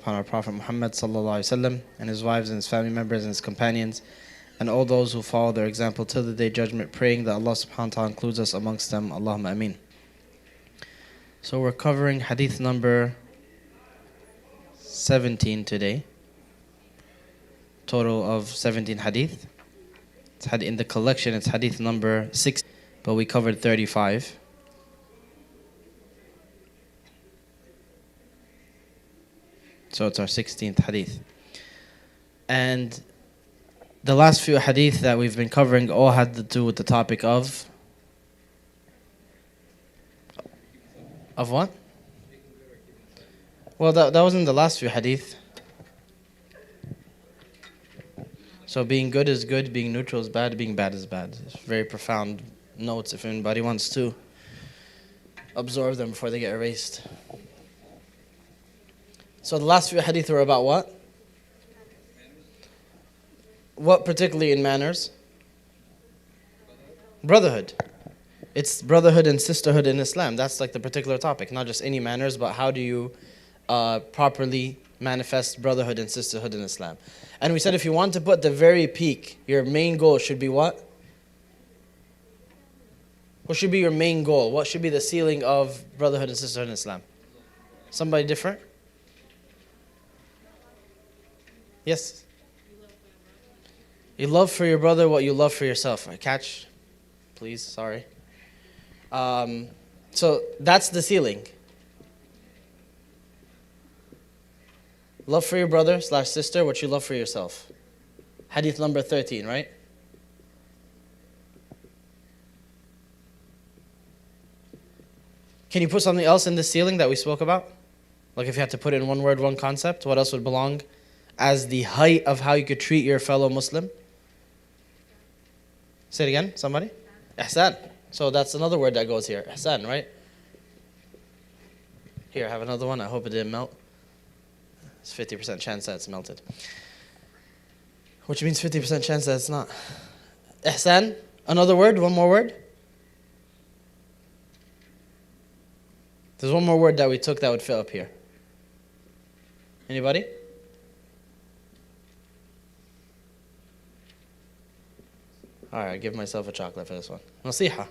upon our Prophet Muhammad ﷺ and his wives and his family members and his companions and all those who follow their example till the day of judgment, praying that Allah subhanahu wa ta'ala includes us amongst them. Allahumma ameen. So we're covering hadith number 17 today. Total of 17 hadith. In the collection it's hadith number 6, but we covered 35. So it's our 16th hadith. And the last few hadith that we've been covering all had to do with the topic of what? Well, that wasn't the last few hadith. So being good is good, being neutral is bad, being bad is bad. It's very profound notes if anybody wants to absorb them before they get erased. So the last few hadith were about what? What particularly in manners? Brotherhood. It's brotherhood and sisterhood in Islam. That's like the particular topic. Not just any manners, but how do you properly manifest brotherhood and sisterhood in Islam. And we said if you want to put the very peak, your main goal should be what? What should be your main goal? What should be the ceiling of brotherhood and sisterhood in Islam? Somebody different? Yes? You love for your brother what you love for yourself. Catch, please, sorry. So that's the ceiling. Love for your brother / sister what you love for yourself. Hadith number 13, right? Can you put something else in the ceiling that we spoke about? Like if you had to put in one word, one concept, what else would belong as the height of how you could treat your fellow Muslim? Say it again, somebody? Ihsan. So that's another word that goes here. Ihsan, right? Here, I have another one. I hope it didn't melt. It's 50% chance that it's melted. Which means 50% chance that it's not. Ihsan. Another word, one more word. There's one more word that we took that would fit up here. Anybody? Alright, I give myself a chocolate for this one. Nasiha,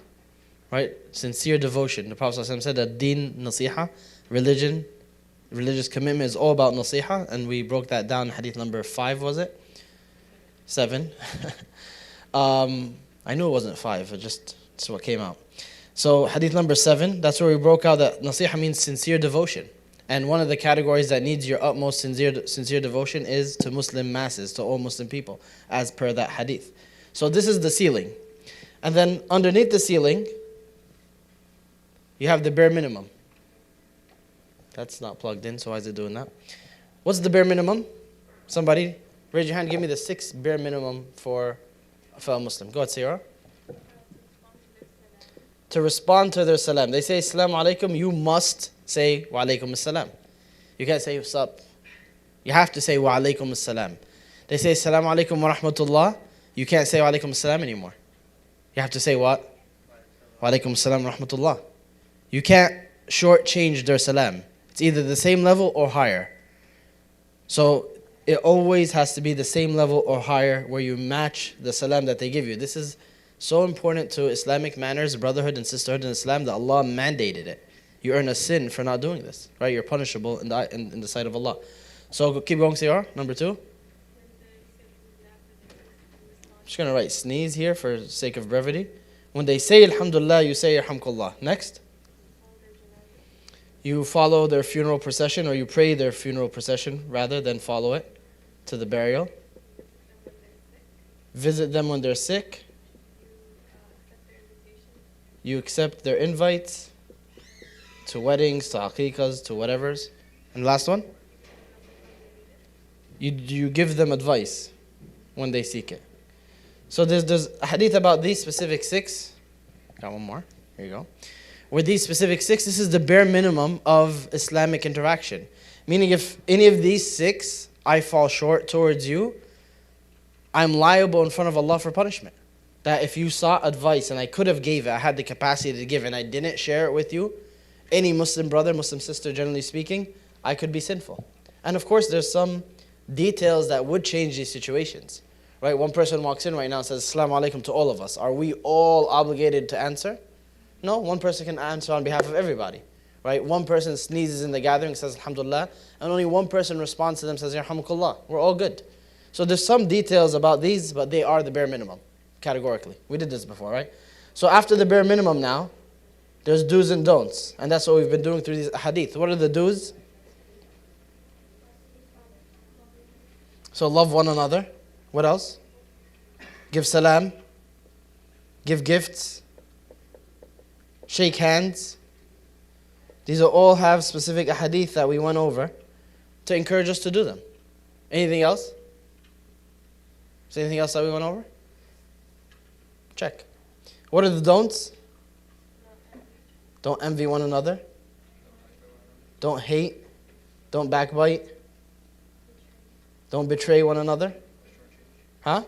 right? Sincere devotion. The Prophet ﷺ said that deen nasiha, religious commitment is all about nasiha, and we broke that down in hadith number 5, was it? 7. I knew it wasn't 5, it's what came out. So hadith number 7, that's where we broke out that nasiha means sincere devotion. And one of the categories that needs your utmost sincere devotion is to Muslim masses, to all Muslim people, as per that hadith. So this is the ceiling. And then underneath the ceiling, you have the bare minimum. That's not plugged in, so why is it doing that? What's the bare minimum? Somebody, raise your hand, give me the 6 bare minimum for a fellow Muslim. Go ahead, Sarah. To respond to their salam. They say, Assalamu alaikum, you must say, Wa alaikum assalam. You can't say, what's up? You have to say, Wa alaikum assalam. They say, Assalamu alaikum wa rahmatullah. You can't say wa alaikum assalam anymore. You have to say what? Wa alaikum assalam wa rahmatullah. You can't shortchange their salam. It's either the same level or higher. So it always has to be the same level or higher where you match the salam that they give you. This is so important to Islamic manners, brotherhood and sisterhood in Islam, that Allah mandated it. You earn a sin for not doing this, right? You're punishable in the sight of Allah. So keep going, Siyar. Number 2. I'm just going to write sneeze here for sake of brevity. When they say Alhamdulillah, you say Yarhamkullah. Next. You follow their funeral procession, or you pray their funeral procession rather than follow it to the burial. Visit them when they're sick. You accept their invites to weddings, to aqiqahs, to whatevers. And last one. You give them advice when they seek it. So there's a hadith about these specific 6. Got one more. Here you go. With these specific 6, this is the bare minimum of Islamic interaction. Meaning if any of these 6 I fall short towards you, I'm liable in front of Allah for punishment. That if you sought advice and I could have gave it, I had the capacity to give, and I didn't share it with you, any Muslim brother, Muslim sister generally speaking, I could be sinful. And of course, there's some details that would change these situations. Right? One person walks in right now and says, Assalamu alaikum to all of us. Are we all obligated to answer? No, one person can answer on behalf of everybody. Right? One person sneezes in the gathering, says Alhamdulillah, and only one person responds to them, says Yarhamukallah. We're all good. So there's some details about these, but they are the bare minimum, categorically. We did this before, right? So after the bare minimum now, there's do's and don'ts. And that's what we've been doing through these hadith. What are the do's? So love one another. What else? Give salam. Give gifts. Shake hands. These all have specific hadith that we went over to encourage us to do them. Anything else? Is there anything else that we went over? Check. What are the don'ts? Don't envy one another. Don't hate. Don't backbite. Don't betray one another. Huh?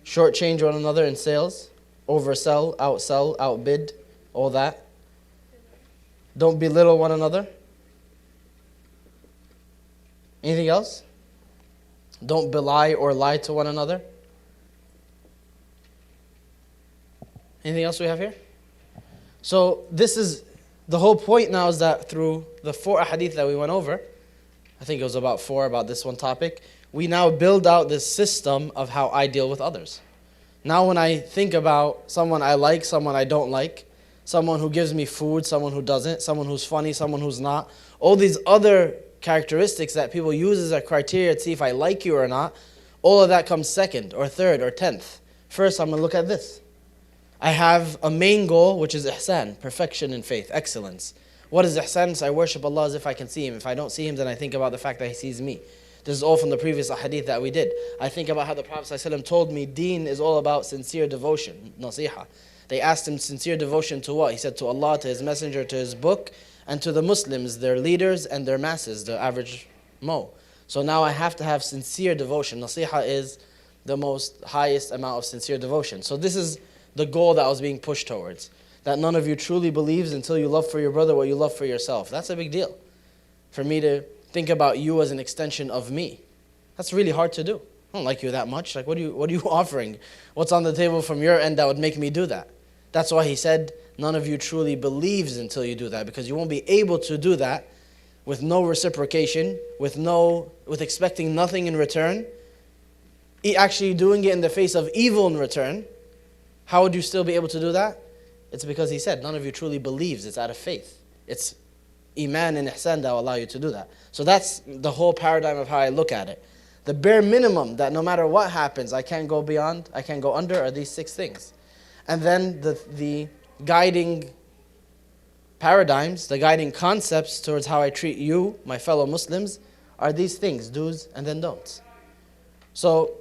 Shortchange one another in sales. Oversell, outsell, outbid. All that. Don't belittle one another. Anything else? Don't belie or lie to one another. Anything else we have here? So this is, the whole point now is that through the 4 hadith that we went over, I think it was about 4 about this one topic, we now build out this system of how I deal with others. Now when I think about someone I like, someone I don't like, someone who gives me food, someone who doesn't, someone who's funny, someone who's not, all these other characteristics that people use as a criteria to see if I like you or not, all of that comes second or third or 10th. First, I'm going to look at this. I have a main goal, which is ihsan, perfection in faith, excellence. What is ihsan? So I worship Allah as if I can see Him. If I don't see Him, then I think about the fact that He sees me. This is all from the previous hadith that we did. I think about how the Prophet ﷺ told me deen is all about sincere devotion, nasiha. They asked him sincere devotion to what? He said to Allah, to His Messenger, to His book, and to the Muslims, their leaders and their masses, the average Mo. So now I have to have sincere devotion. Nasiha is the most highest amount of sincere devotion. So this is the goal that I was being pushed towards. That none of you truly believes until you love for your brother what you love for yourself. That's a big deal. For me to think about you as an extension of me. That's really hard to do. I don't like you that much. Like, what are you offering? What's on the table from your end that would make me do that? That's why he said, none of you truly believes until you do that, because you won't be able to do that with no reciprocation, with expecting nothing in return, actually doing it in the face of evil in return. How would you still be able to do that? It's because he said, none of you truly believes. It's out of faith. It's iman and ihsan that will allow you to do that. So that's the whole paradigm of how I look at it. The bare minimum that no matter what happens, I can't go beyond, I can't go under, are these 6 things. And then the guiding paradigms, the guiding concepts towards how I treat you, my fellow Muslims, are these things, do's and then don'ts. So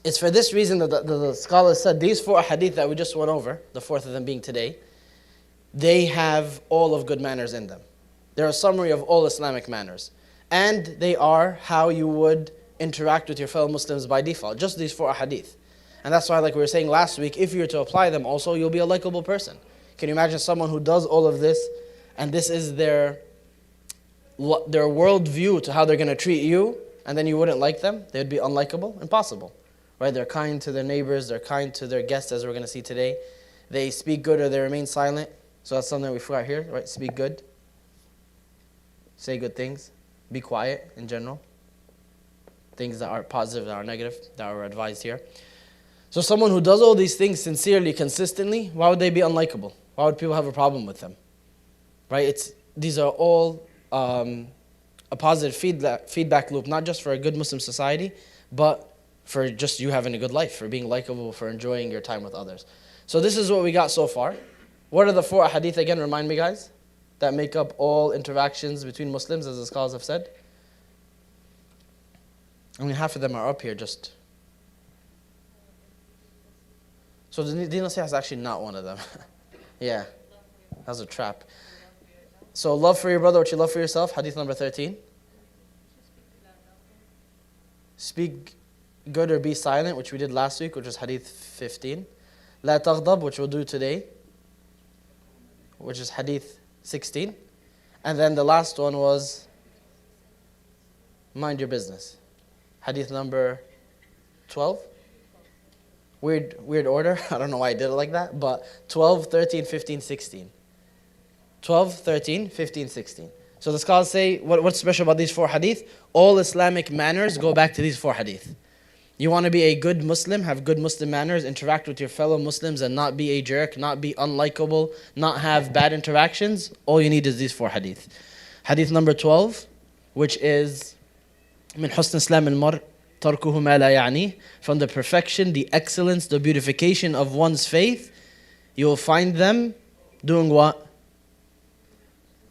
it's for this reason that the scholars said these 4 hadith that we just went over, the 4th of them being today, they have all of good manners in them. They're a summary of all Islamic manners. And they are how you would interact with your fellow Muslims by default, just these 4 hadith. And that's why, like we were saying last week, if you were to apply them also, you'll be a likable person. Can you imagine someone who does all of this, and this is their worldview to how they're going to treat you, and then you wouldn't like them? They'd be unlikable? Impossible. Right? They're kind to their neighbors, they're kind to their guests, as we're going to see today. They speak good or they remain silent. So that's something we forgot here, right? Speak good. Say good things. Be quiet in general. Things that are positive, that are negative, that are advised here. So someone who does all these things sincerely, consistently, why would they be unlikable? Why would people have a problem with them? Right? These are all a positive feedback loop, not just for a good Muslim society, but for just you having a good life, for being likable, for enjoying your time with others. So this is what we got so far. What are the 4 hadith again? Remind me, guys, that make up all interactions between Muslims, as the scholars have said. I mean, half of them are up here just. So the Deen Nasiha is actually not one of them. Yeah, that was a trap. So love for your brother what you love for yourself, hadith number 13. Speak good or be silent, which we did last week, which was hadith 15. La taghdab, which we'll do today, which is hadith 16. And then the last one was mind your business. Hadith number 12. Weird order. I don't know why I did it like that. But 12, 13, 15, 16. 12, 13, 15, 16. So the scholars say, what's special about these 4 hadith? All Islamic manners go back to these 4 hadith. You want to be a good Muslim, have good Muslim manners, interact with your fellow Muslims and not be a jerk, not be unlikable, not have bad interactions. All you need is these 4 hadith. Hadith number 12, which is من حسن إسلام المرء تركه ما لا يعنيه. From the perfection, the excellence, the beautification of one's faith, you will find them doing what?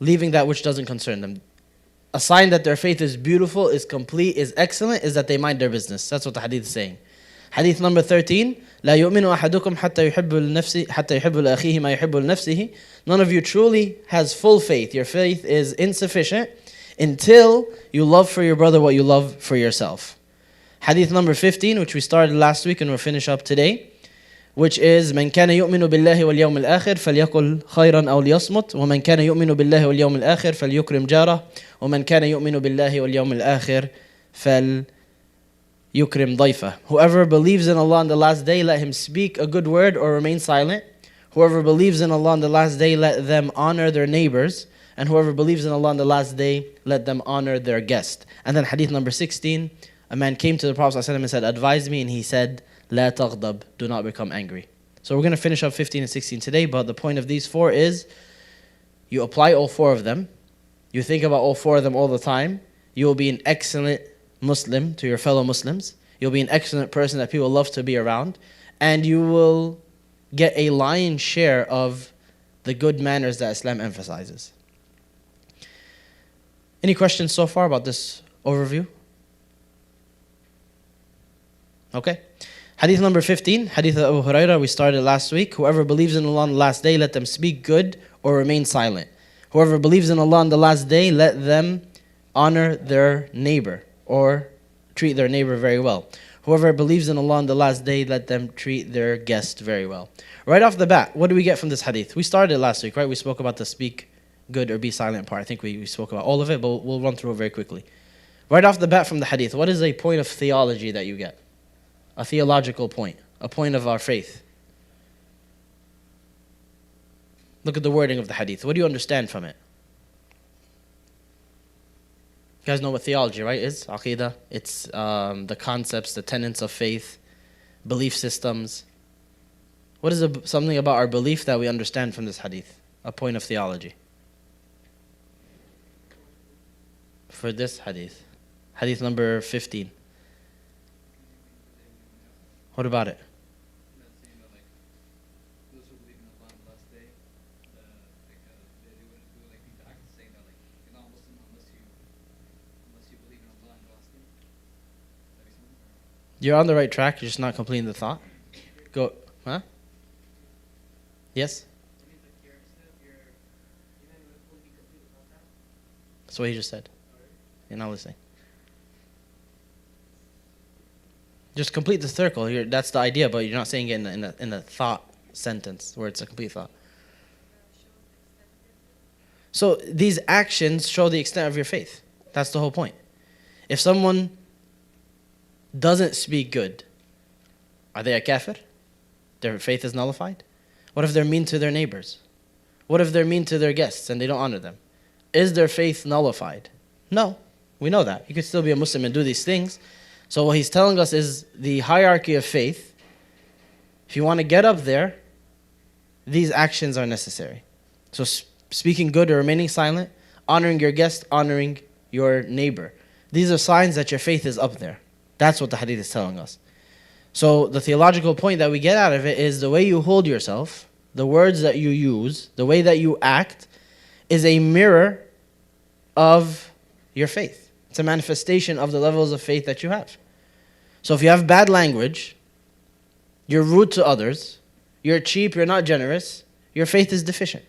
Leaving that which doesn't concern them. A sign that their faith is beautiful, is complete, is excellent, is that they mind their business. That's what the hadith is saying. Hadith number 13. لا يؤمن أحدكم حتى يحب لأخيه ما يحب لنفسه. None of you truly has full faith. Your faith is insufficient until you love for your brother what you love for yourself. Hadith number 15, which we started last week and we'll finish up today, which is من كان يؤمن بالله واليوم الآخر فليقل خيرا أو ليصمت ومن كان يؤمن بالله واليوم الآخر فليكرم جاره ومن كان يؤمن بالله واليوم الآخر فليكرم ضيفه. Whoever believes in Allah on the last day, let him speak a good word or remain silent. Whoever believes in Allah on the last day, let them honor their neighbors. And whoever believes in Allah on the last day, let them honor their guest. And then hadith number 16, a man came to the Prophet ﷺ and said, advise me, and he said, لا تغضب, do not become angry. So we're going to finish up 15 and 16 today, but the point of these 4 is, you apply all 4 of them, you think about all 4 of them all the time, you will be an excellent Muslim to your fellow Muslims, you'll be an excellent person that people love to be around, and you will get a lion's share of the good manners that Islam emphasizes. Any questions so far about this overview? Okay. Hadith number 15, Hadith of Abu Hurairah, we started last week. Whoever believes in Allah on the last day, let them speak good or remain silent. Whoever believes in Allah on the last day, let them honor their neighbor or treat their neighbor very well. Whoever believes in Allah on the last day, let them treat their guest very well. Right off the bat, what do we get from this hadith? We started last week, right? We spoke about the speak good or be silent part. I think we spoke about all of it, but we'll run through it very quickly. Right off the bat from the hadith, what is a point of theology that you get? A theological point, a point of our faith. Look at the wording of the hadith. What do you understand from it? You guys know what theology, right, is? Aqidah. It's the concepts, the tenets of faith, belief systems. What is something about our belief that we understand from this hadith? A point of theology. For this hadith. Hadith number 15. What about it? You're on the right track, you're just not completing the thought. Go, huh? Yes? That's what he just said. You're not listening. Just complete the circle. That's the idea, but you're not saying it in a thought sentence where it's a complete thought. So these actions show the extent of your faith. That's the whole point. If someone doesn't speak good, are they a kafir? Their faith is nullified? What if they're mean to their neighbors? What if they're mean to their guests and they don't honor them? Is their faith nullified? No, we know that. You could still be a Muslim and do these things. So what he's telling us is the hierarchy of faith. If you want to get up there, these actions are necessary. So speaking good or remaining silent, honoring your guest, honoring your neighbor. These are signs that your faith is up there. That's what the hadith is telling us. So the theological point that we get out of it is the way you hold yourself, the words that you use, the way that you act is a mirror of your faith. It's a manifestation of the levels of faith that you have. So if you have bad language, you're rude to others, you're cheap, you're not generous, your faith is deficient.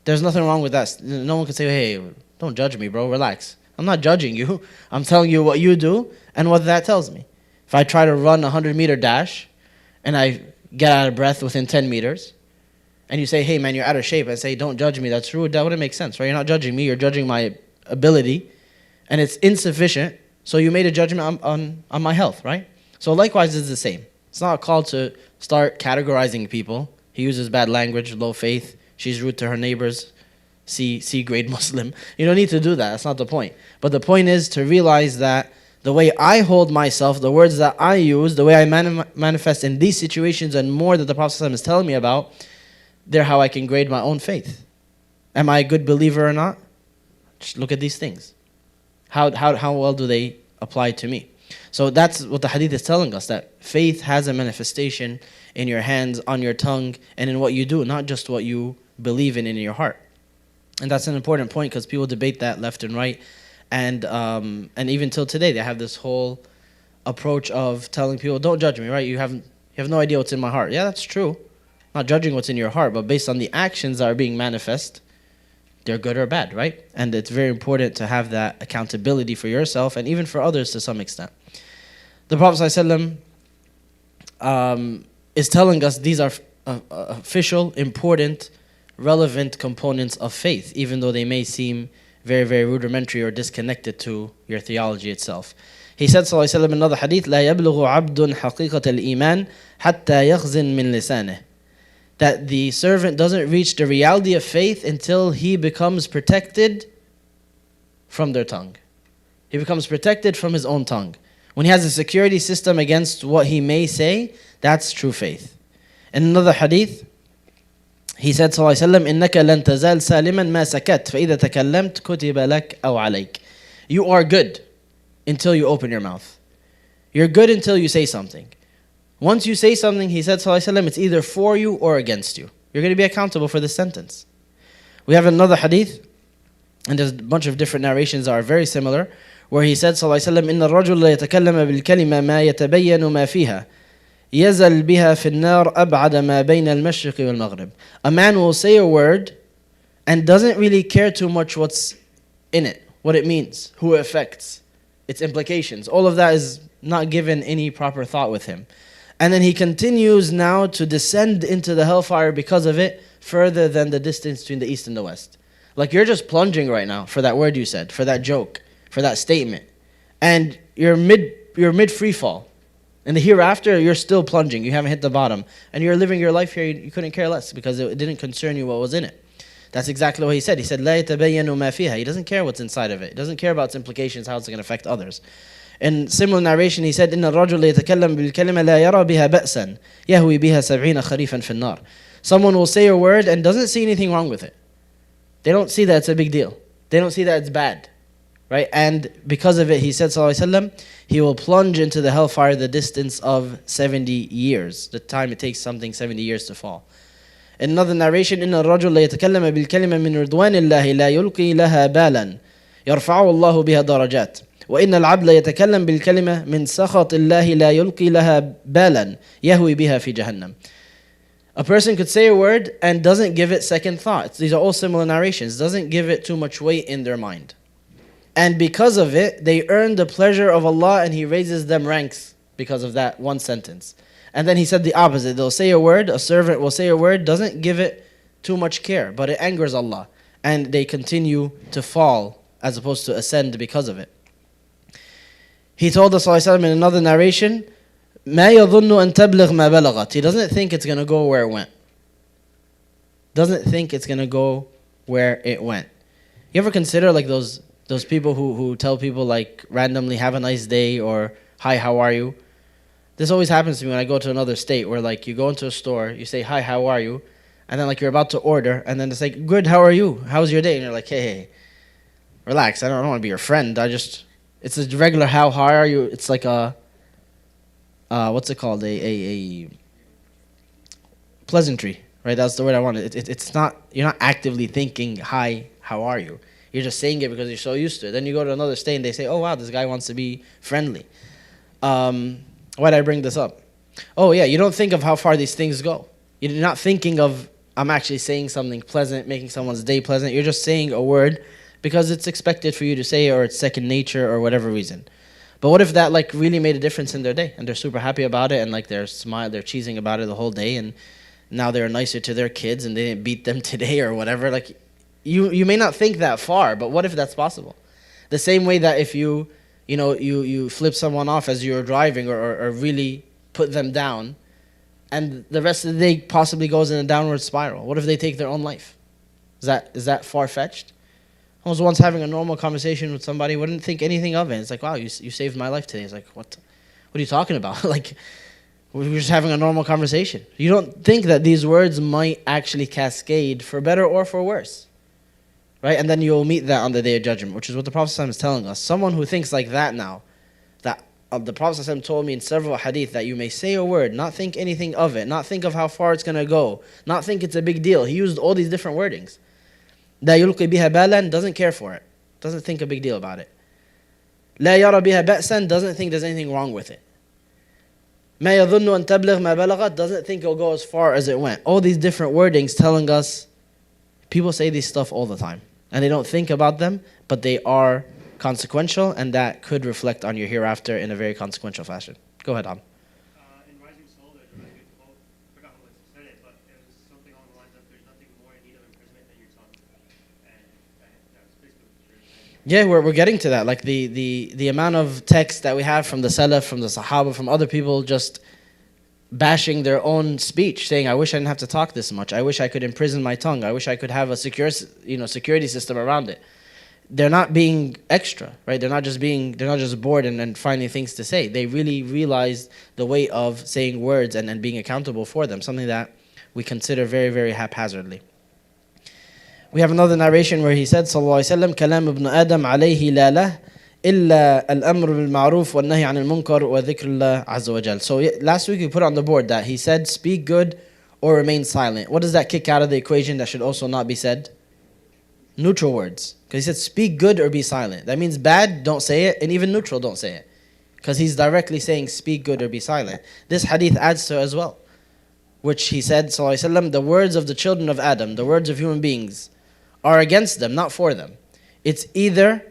There's nothing wrong with that. No one can say, hey, don't judge me, bro, relax. I'm not judging you. I'm telling you what you do and what that tells me. If I try to run a 100-meter dash and I get out of breath within 10 meters, and you say, hey, man, you're out of shape, and say, don't judge me, that's rude, that wouldn't make sense, right? You're not judging me, you're judging my ability, and it's insufficient So you made a judgment on my health, right? So likewise, it's the same. It's not a call to start categorizing people. He uses bad language, low faith. She's rude to her neighbors. C grade Muslim. You don't need to do that. That's not the point. But the point is to realize that the way I hold myself, the words that I use, the way I manifest in these situations and more that the Prophet ﷺ is telling me about, they're how I can grade my own faith. Am I a good believer or not? Just look at these things. How well do they apply to me? So that's what the hadith is telling us, that faith has a manifestation in your hands, on your tongue, and in what you do, not just what you believe in your heart. And that's an important point because people debate that left and right. And even till today, they have this whole approach of telling people, don't judge me, right? You have no idea what's in my heart. Yeah, that's true. Not judging what's in your heart, but based on the actions that are being manifest, they're good or bad, right? And it's very important to have that accountability for yourself and even for others to some extent. The Prophet ﷺ is telling us these are official, important, relevant components of faith, even though they may seem very, very rudimentary or disconnected to your theology itself. He said, sallallahu alayhi wa sallam, in another hadith, لا يبلغ عبد حقيقة الإيمان حتى يخزن من لسانه. That the servant doesn't reach the reality of faith until he becomes protected from their tongue. He becomes protected from his own tongue. When he has a security system against what he may say, that's true faith. In another hadith, he said, sallallahu alayhi wa sallam, إِنَّكَ لَن تَزَالْ سَالِمًا مَا سَكَتْ فَإِذَا تَكَلَّمْتَ كُتِبَ لَكَ أَوْ عَلَيْكَ. You are good until you open your mouth. You're good until you say something. Once you say something, he said, sallallahu alayhi wa sallam, it's either for you or against you. You're going to be accountable for this sentence. We have another hadith, and there's a bunch of different narrations that are very similar, where he said, sallallahu alayhi wa sallam, إِنَّ الرَّجُلَ لَا يَتَكَلَّمَ بِالْكَلِمَةِ مَا يَتَبَيَّنُ مَا فِيهَا يَزَلْ بِهَا فِي النَّارِ أَبْعَدَ مَا بَيْنَ الْمَشْرِقِ وَالْمَغْرِبِ. A man will say a word and doesn't really care too much what's in it, what it means, who it affects, its implications. All of that is not given any proper thought with him. And then he continues now to descend into the hellfire because of it, further than the distance between the east and the west. Like you're just plunging right now for that word you said, for that joke, for that statement. And you're mid free fall. In the hereafter, you're still plunging. You haven't hit the bottom. And you're living your life here, you couldn't care less because it didn't concern you what was in it. That's exactly what he said. He said, لا يتبين ما فيها. He doesn't care what's inside of it. He doesn't care about its implications, how it's going to affect others. In similar narration, he said, إن الرجل يتكلم بالكلمة لا يرى بها بأسا يهوي بها 70 خريفا في النار. Someone will say a word and doesn't see anything wrong with it. They don't see that it's a big deal. They don't see that it's bad. Right? And because of it, he said, sallallahu alayhi wa sallam, he will plunge into the hellfire the distance of 70 years. The time it takes something 70 years to fall. In another narration, إن الرجل لا يتكلم بالكلمة من رضوان الله لا يلقي لها بالا يرفعه الله بها درجات. وإن العبد يتكلم بالكلمة من سخط الله لا يلقي لها بالا يهوي بها في جهنم. A person could say a word and doesn't give it second thought. These are all similar narrations. Doesn't give it too much weight in their mind. And because of it, they earn the pleasure of Allah and He raises them ranks because of that one sentence. And then he said the opposite. They'll say a word, a servant will say a word, doesn't give it too much care, but it angers Allah. And they continue to fall as opposed to ascend because of it. He told us ﷺ in another narration, مَا يَظُنُّ أَن تَبْلِغْ مَا بَلَغَتْ. He doesn't think it's going to go where it went. Doesn't think it's going to go where it went. You ever consider like those people who tell people like randomly, have a nice day, or hi, how are you? This always happens to me when I go to another state where like you go into a store, you say, hi, how are you? And then like you're about to order, and then it's like, good, how are you? How's your day? And you're like, hey, relax, I don't want to be your friend. It's a regular how are you? It's like a, what's it called? A pleasantry, right? That's the word I wanted. It's not, you're not actively thinking, hi, how are you? You're just saying it because you're so used to it. Then you go to another state and they say, oh wow, this guy wants to be friendly. Why did I bring this up? Oh yeah, you don't think of how far these things go. You're not thinking of, I'm actually saying something pleasant, making someone's day pleasant. You're just saying a word because it's expected for you to say it, or it's second nature, or whatever reason. But what if that like really made a difference in their day and they're super happy about it, and like they're cheesing about it the whole day, and now they're nicer to their kids and they didn't beat them today or whatever. Like you may not think that far, but what if that's possible? The same way that if you you flip someone off as you're driving, or really put them down, and the rest of the day possibly goes in a downward spiral. What if they take their own life? Is that far-fetched? I was once having a normal conversation with somebody, wouldn't think anything of it. It's like, wow, you saved my life today. It's like, what are you talking about? Like, we were just having a normal conversation. You don't think that these words might actually cascade for better or for worse, right? And then you'll meet that on the Day of Judgment, which is what the Prophet ﷺ is telling us. Someone who thinks like that now, that the Prophet ﷺ told me in several hadith that you may say a word, not think anything of it, not think of how far it's going to go, not think it's a big deal. He used all these different wordings. لا يلقي بها بالا, doesn't care for it, doesn't think a big deal about it. لا يرى بها بأسا, doesn't think there's anything wrong with it. ما يظن أن تبلغ ما بلغت, doesn't think it'll go as far as it went. All these different wordings telling us, people say these stuff all the time and they don't think about them, but they are consequential, and that could reflect on your hereafter in a very consequential fashion. Go ahead, Am. In Rising Soul, there's a really good quote. I forgot who said it, but it was something along the lines of, there's nothing more in need of imprisonment than your tongue. And that's basically what you're saying. Yeah, we're getting to that. Like the amount of text that we have from the Salaf, from the Sahaba, from other people just bashing their own speech, saying, I wish I didn't have to talk this much. I wish I could imprison my tongue. I wish I could have a security system around it. They're not being extra, right? They're not just bored and finding things to say. They really realize the weight of saying words and being accountable for them, something that we consider very, very haphazardly. We have another narration where he said, sallallahu alaihi wasallam, kalam ibn Adam alayhi la lah illa al-amr bil-ma'ruf wal-nahy 'anil munkar wa dhikrullah azza wa jal. So last week we put on the board that he said, speak good or remain silent. What does that kick out of the equation that should also not be said? Neutral words. Because he said, speak good or be silent. That means bad, don't say it, and even neutral, don't say it. Because he's directly saying, speak good or be silent. This hadith adds to it as well, which he said, sallallahu alaihi wasallam, the words of the children of Adam, the words of human beings, are against them, not for them. It's either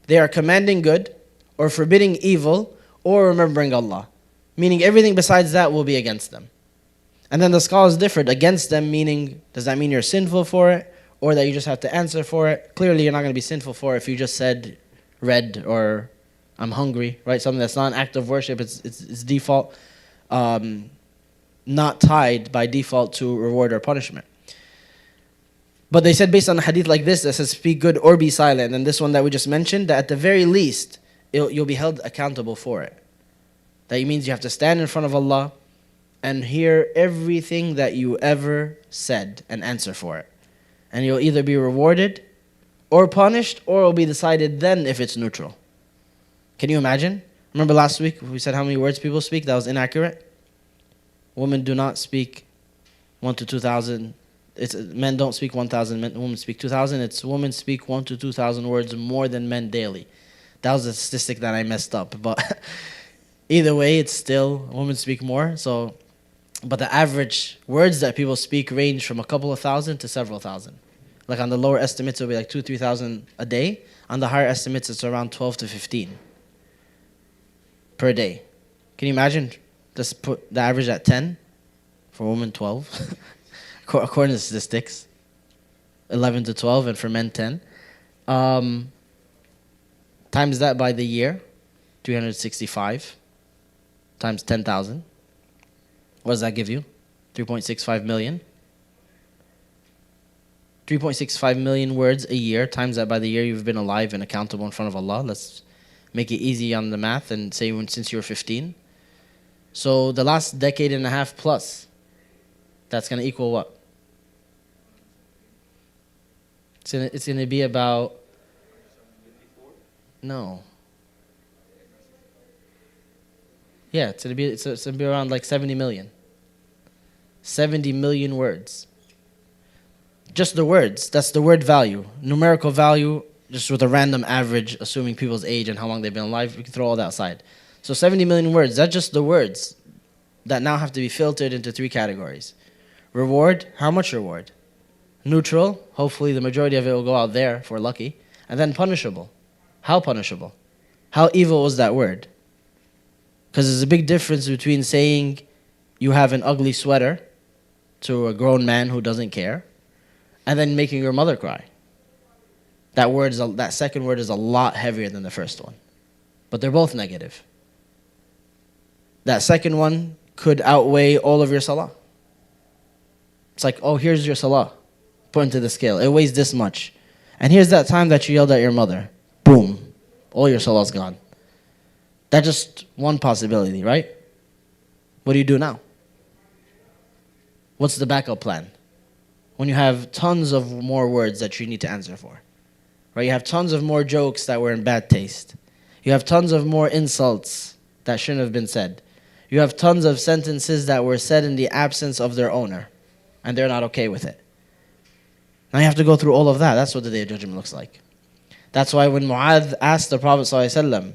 they are commanding good, or forbidding evil, or remembering Allah. Meaning everything besides that will be against them. And then the scholars differed. Against them meaning, does that mean you're sinful for it? Or that you just have to answer for it? Clearly you're not going to be sinful for it if you just said red or I'm hungry, right? Something that's not an act of worship, it's default, not tied by default to reward or punishment. But they said based on a hadith like this that says speak good or be silent, and this one that we just mentioned, that at the very least you'll be held accountable for it. That means you have to stand in front of Allah and hear everything that you ever said and answer for it. And you'll either be rewarded or punished, or it'll be decided then if it's neutral. Can you imagine? Remember last week we said how many words people speak? That was inaccurate. Women do not speak 1 to 2,000. Men don't speak 1,000, women speak 2,000. It's women speak 1 to 2,000 words more than men daily. That was a statistic that I messed up. But either way, it's still, women speak more. But the average words that people speak range from a couple of thousand to several thousand. Like on the lower estimates, it'll be like 2,000-3,000 a day. On the higher estimates, it's around 12 to 15 per day. Can you imagine? Just put the average at 10. For women, 12. According to statistics. 11 to 12, and for men, 10. Times that by the year, 365. Times 10,000. What does that give you? 3.65 million. 3.65 million words a year. Times that by the year you've been alive and accountable in front of Allah. Let's make it easy on the math and say since you were 15. So the last decade and a half plus, that's going to equal what? It's going to be about... No. Yeah, it's going to be around like 70 million. 70 million words. Just the words. That's the word value. Numerical value, just with a random average, assuming people's age and how long they've been alive, we can throw all that aside. So 70 million words, that's just the words that now have to be filtered into 3 categories. Reward, how much reward? Neutral, hopefully the majority of it will go out there if we're lucky. And then punishable. How punishable? How evil was that word? Because there's a big difference between saying you have an ugly sweater to a grown man who doesn't care, and then making your mother cry. That second word is a lot heavier than the first one. but they're both negative. That second one could outweigh all of your salah. It's like, oh, here's your salah. Put into the scale. It weighs this much. And here's that time that you yelled at your mother. Boom. All your salah's gone. That's just one possibility, right? What do you do now? What's the backup plan? When you have tons of more words that you need to answer for. Right? You have tons of more jokes that were in bad taste. You have tons of more insults that shouldn't have been said. You have tons of sentences that were said in the absence of their owner. And they're not okay with it. Now you have to go through all of that. That's what the Day of Judgment looks like. That's why when Mu'adh asked the Prophet ﷺ,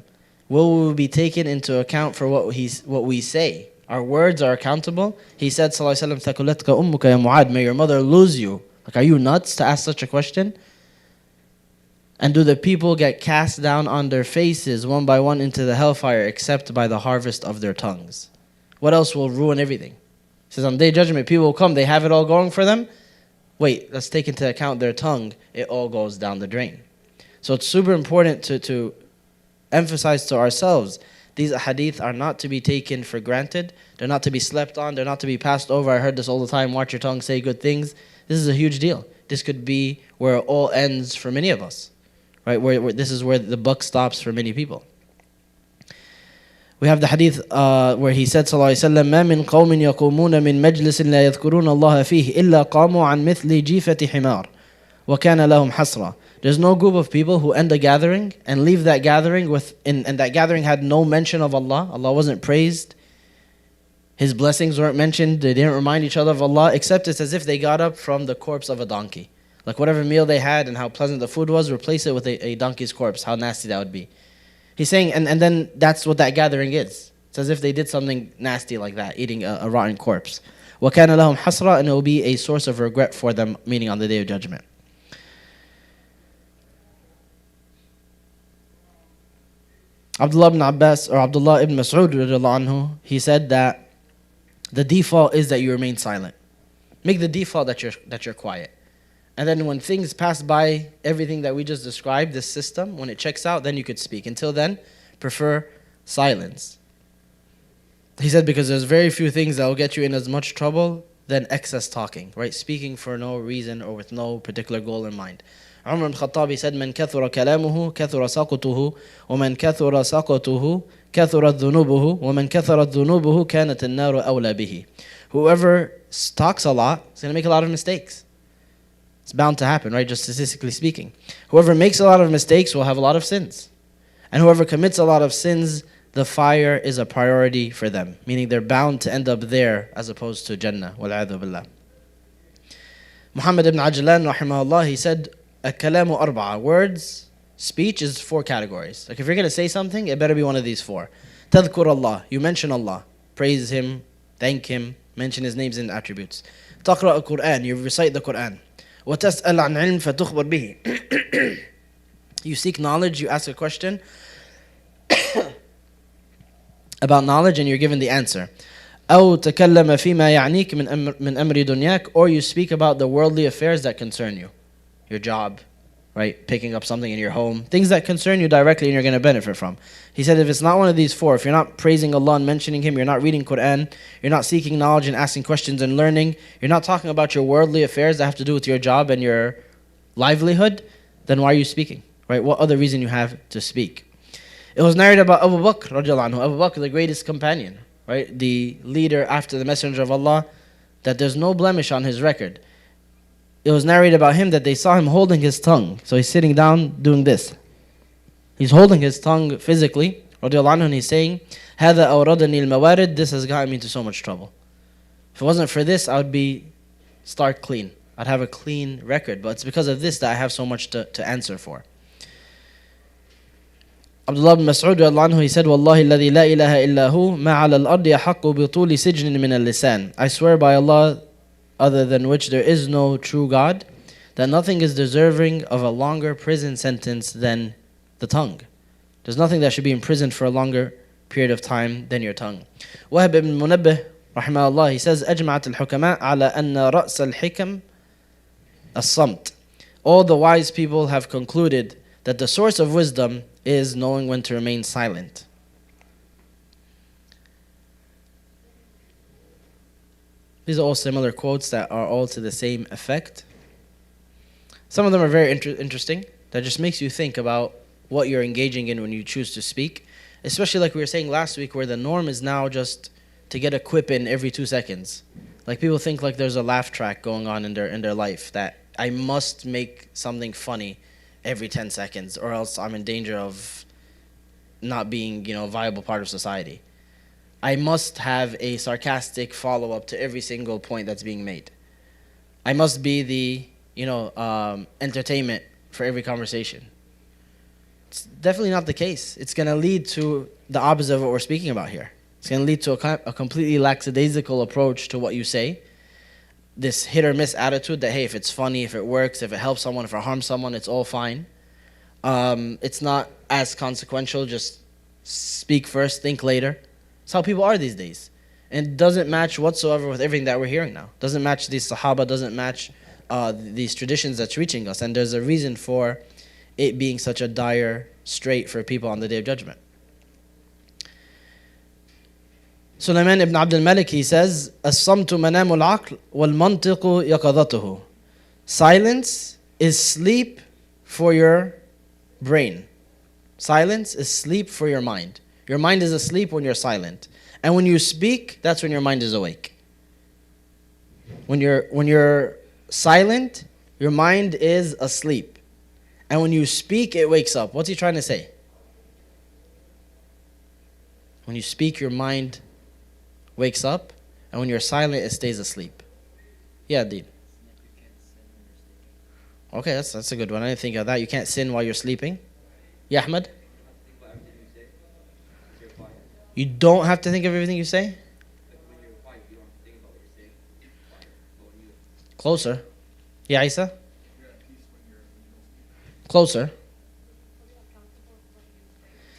will we be taken into account for what we say? Our words are accountable. He said, ﷺ, ثَكُلَتْكَ أُمُّكَ يَا Mu'adh, may your mother lose you. Like, are you nuts to ask such a question? And do the people get cast down on their faces one by one into the hellfire except by the harvest of their tongues? What else will ruin everything? He says on the Day of Judgment, people will come, they have it all going for them. Wait, let's take into account their tongue. It all goes down the drain. So it's super important to emphasize to ourselves, these hadith are not to be taken for granted. They're not to be slept on. They're not to be passed over. I heard this all the time, watch your tongue, say good things. This is a huge deal. This could be where it all ends for many of us. Right? Where this is where the buck stops for many people. We have the hadith where he said, sallallahu alayhi wa sallam, مَا مِنْ قَوْمٍ يَقُومُونَ مِنْ مَجْلِسٍ لَا يَذْكُرُونَ اللَّهَ فِيهِ إِلَّا قَامُوا عَنْ مِثْلِ جِيفَةِ حِمَارٍ وَكَانَ لَهُمْ حَسْرًا. There's no group of people who end a gathering and leave that gathering and that gathering had no mention of Allah. Allah wasn't praised. His blessings weren't mentioned. They didn't remind each other of Allah, except it's as if they got up from the corpse of a donkey. Like whatever meal they had and how pleasant the food was, replace it with a donkey's corpse. How nasty that would be. He's saying, and then that's what that gathering is. It's as if they did something nasty like that, eating a rotten corpse. وَكَانَ لَهُمْ حَسْرًا, and it will be a source of regret for them, meaning on the Day of Judgment. Abdullah ibn Abbas or Abdullah ibn Mas'ud radiallahu anhu, he said that the default is that you remain silent. Make the default that you're quiet. And then when things pass by everything that we just described, this system, when it checks out, then you could speak. Until then, prefer silence. He said because there's very few things that will get you in as much trouble than excess talking, right? Speaking for no reason or with no particular goal in mind. Umar ibn Khattab said, "Man kathura kalamuhu, kathura saqatuhu, wa man kathura saqatuhu, kathurat dhunubuhu, wa man kathurat dhunubuhu, kanat an-naru awla bihi." Whoever talks a lot is going to make a lot of mistakes. It's bound to happen, right? Just statistically speaking. Whoever makes a lot of mistakes will have a lot of sins. And whoever commits a lot of sins, the fire is a priority for them. Meaning they're bound to end up there as opposed to Jannah. Wal'adhu billah. Muhammad ibn Ajlan, rahimahullah, he said, "Al-kalamu arba'a." Words, speech is 4 categories. Like if you're going to say something, it better be one of these 4. Tadhkur Allah. You mention Allah. Praise Him. Thank Him. Mention His names and attributes. Taqra al-Quran. You recite the Quran. وَتَسْأَلْ عَنْ عِلْمٍ فَتُخْبَرْ بِهِ. You seek knowledge, you ask a question about knowledge and you're given the answer. أَوْ تَكَلَّمَ فِيمَا يَعْنِيكَ مِنْ أَمْرِ دُنْيَاكَ. Or you speak about the worldly affairs that concern you. Your job, right? Picking up something in your home. Things that concern you directly and you're going to benefit from. He said if it's not one of these 4, if you're not praising Allah and mentioning Him, you're not reading Quran, you're not seeking knowledge and asking questions and learning, you're not talking about your worldly affairs that have to do with your job and your livelihood, then why are you speaking? Right? What other reason you have to speak? It was narrated about Abu Bakr radiallahu anhu. Abu Bakr, the greatest companion, right? The leader after the Messenger of Allah, that there's no blemish on his record. It was narrated about him that they saw him holding his tongue. So he's sitting down doing this. He's holding his tongue physically, radiallahu anhu, and he's saying, هَذَا أَوْرَدَنِي الْمَوَارِدِ. This has gotten me into so much trouble. If it wasn't for this, I would be stark clean. I'd have a clean record. But it's because of this that I have so much to answer for. Abdullah ibn Mas'ud radiallahu anhu, he said, وَاللَّهِ الَّذِي لَا إِلَهَ إِلَّا هُ مَا عَلَى الْأَرْضِ يَحَقُّ بِطُولِ سِجْنٍ مِنَ اللِّسَانِ. I swear by Allah, other than which there is no true God, that nothing is deserving of a longer prison sentence than the tongue. There's nothing that should be imprisoned for a longer period of time than your tongue. Wahab ibn Munabbih, rahimahullah, he says, أجمعت الحكماء على أن رأس الحكم الصمت. All the wise people have concluded that the source of wisdom is knowing when to remain silent. These are all similar quotes that are all to the same effect. Some of them are very interesting. That just makes you think about what you're engaging in when you choose to speak. Especially like we were saying last week, where the norm is now just to get a quip in every 2 seconds. Like people think like there's a laugh track going on in their life, that I must make something funny every 10 seconds or else I'm in danger of not being, a viable part of society. I must have a sarcastic follow-up to every single point that's being made. I must be the, entertainment for every conversation. It's definitely not the case. It's going to lead to the opposite of what we're speaking about here. It's going to lead to a completely lackadaisical approach to what you say. This hit or miss attitude that, hey, if it's funny, if it works, if it helps someone, if it harms someone, it's all fine. It's not as consequential. Just speak first, think later. That's how people are these days. And it doesn't match whatsoever with everything that we're hearing now. Doesn't match these Sahaba, doesn't match these traditions that's reaching us. And there's a reason for it being such a dire strait for people on the Day of Judgment. Sulaiman ibn Abd al-Malik, he says, "As-samtu manamul aql wal-mantiqu yaqadatuhu." Silence is sleep for your brain. Silence is sleep for your mind. Your mind is asleep when you're silent. And when you speak, that's when your mind is awake. When you're silent, your mind is asleep. And when you speak, it wakes up. What's he trying to say? When you speak, your mind wakes up, and when you're silent, it stays asleep. Yeah, Dean. Okay, that's a good one. I didn't think of that. You can't sin while you're sleeping. Yeah, Ahmed? You don't have to think of everything you say? Closer. Yeah, Isa? Closer.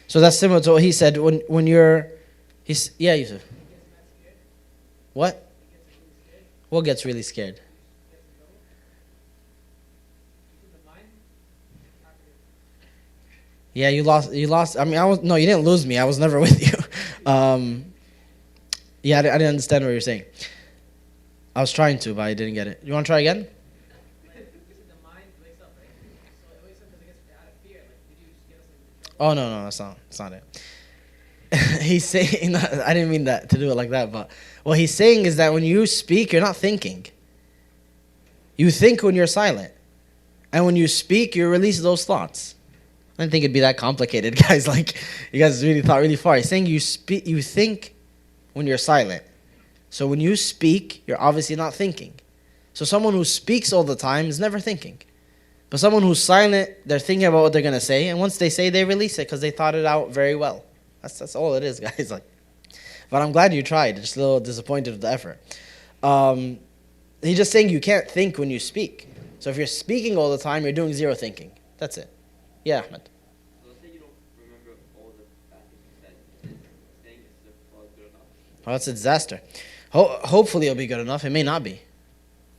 So that's similar to what he said. When you're... Yeah, Yusuf. What? What gets really scared? Yeah, you lost. I mean, no, you didn't lose me. I was never with you. Yeah, I didn't understand what you were saying. I was trying to, but I didn't get it. You want to try again? Oh, no, that's not it. He's saying, I didn't mean that to do it like that, but what he's saying is that when you speak, you're not thinking. You think when you're silent. And when you speak, you release those thoughts. I didn't think it'd be that complicated, guys. Like, you guys really thought really far. He's saying you think when you're silent. So when you speak, you're obviously not thinking. So someone who speaks all the time is never thinking. But someone who's silent, they're thinking about what they're going to say, and once they say, they release it because they thought it out very well. That's all it is, guys. Like, but I'm glad you tried. Just a little disappointed with the effort. He's just saying you can't think when you speak. So if you're speaking all the time, you're doing zero thinking. That's it. Yeah, Ahmed. So let's say you don't remember all the bad things you said. Saying it's probably good enough. Oh, that's a disaster. Hopefully it'll be good enough. It may not be.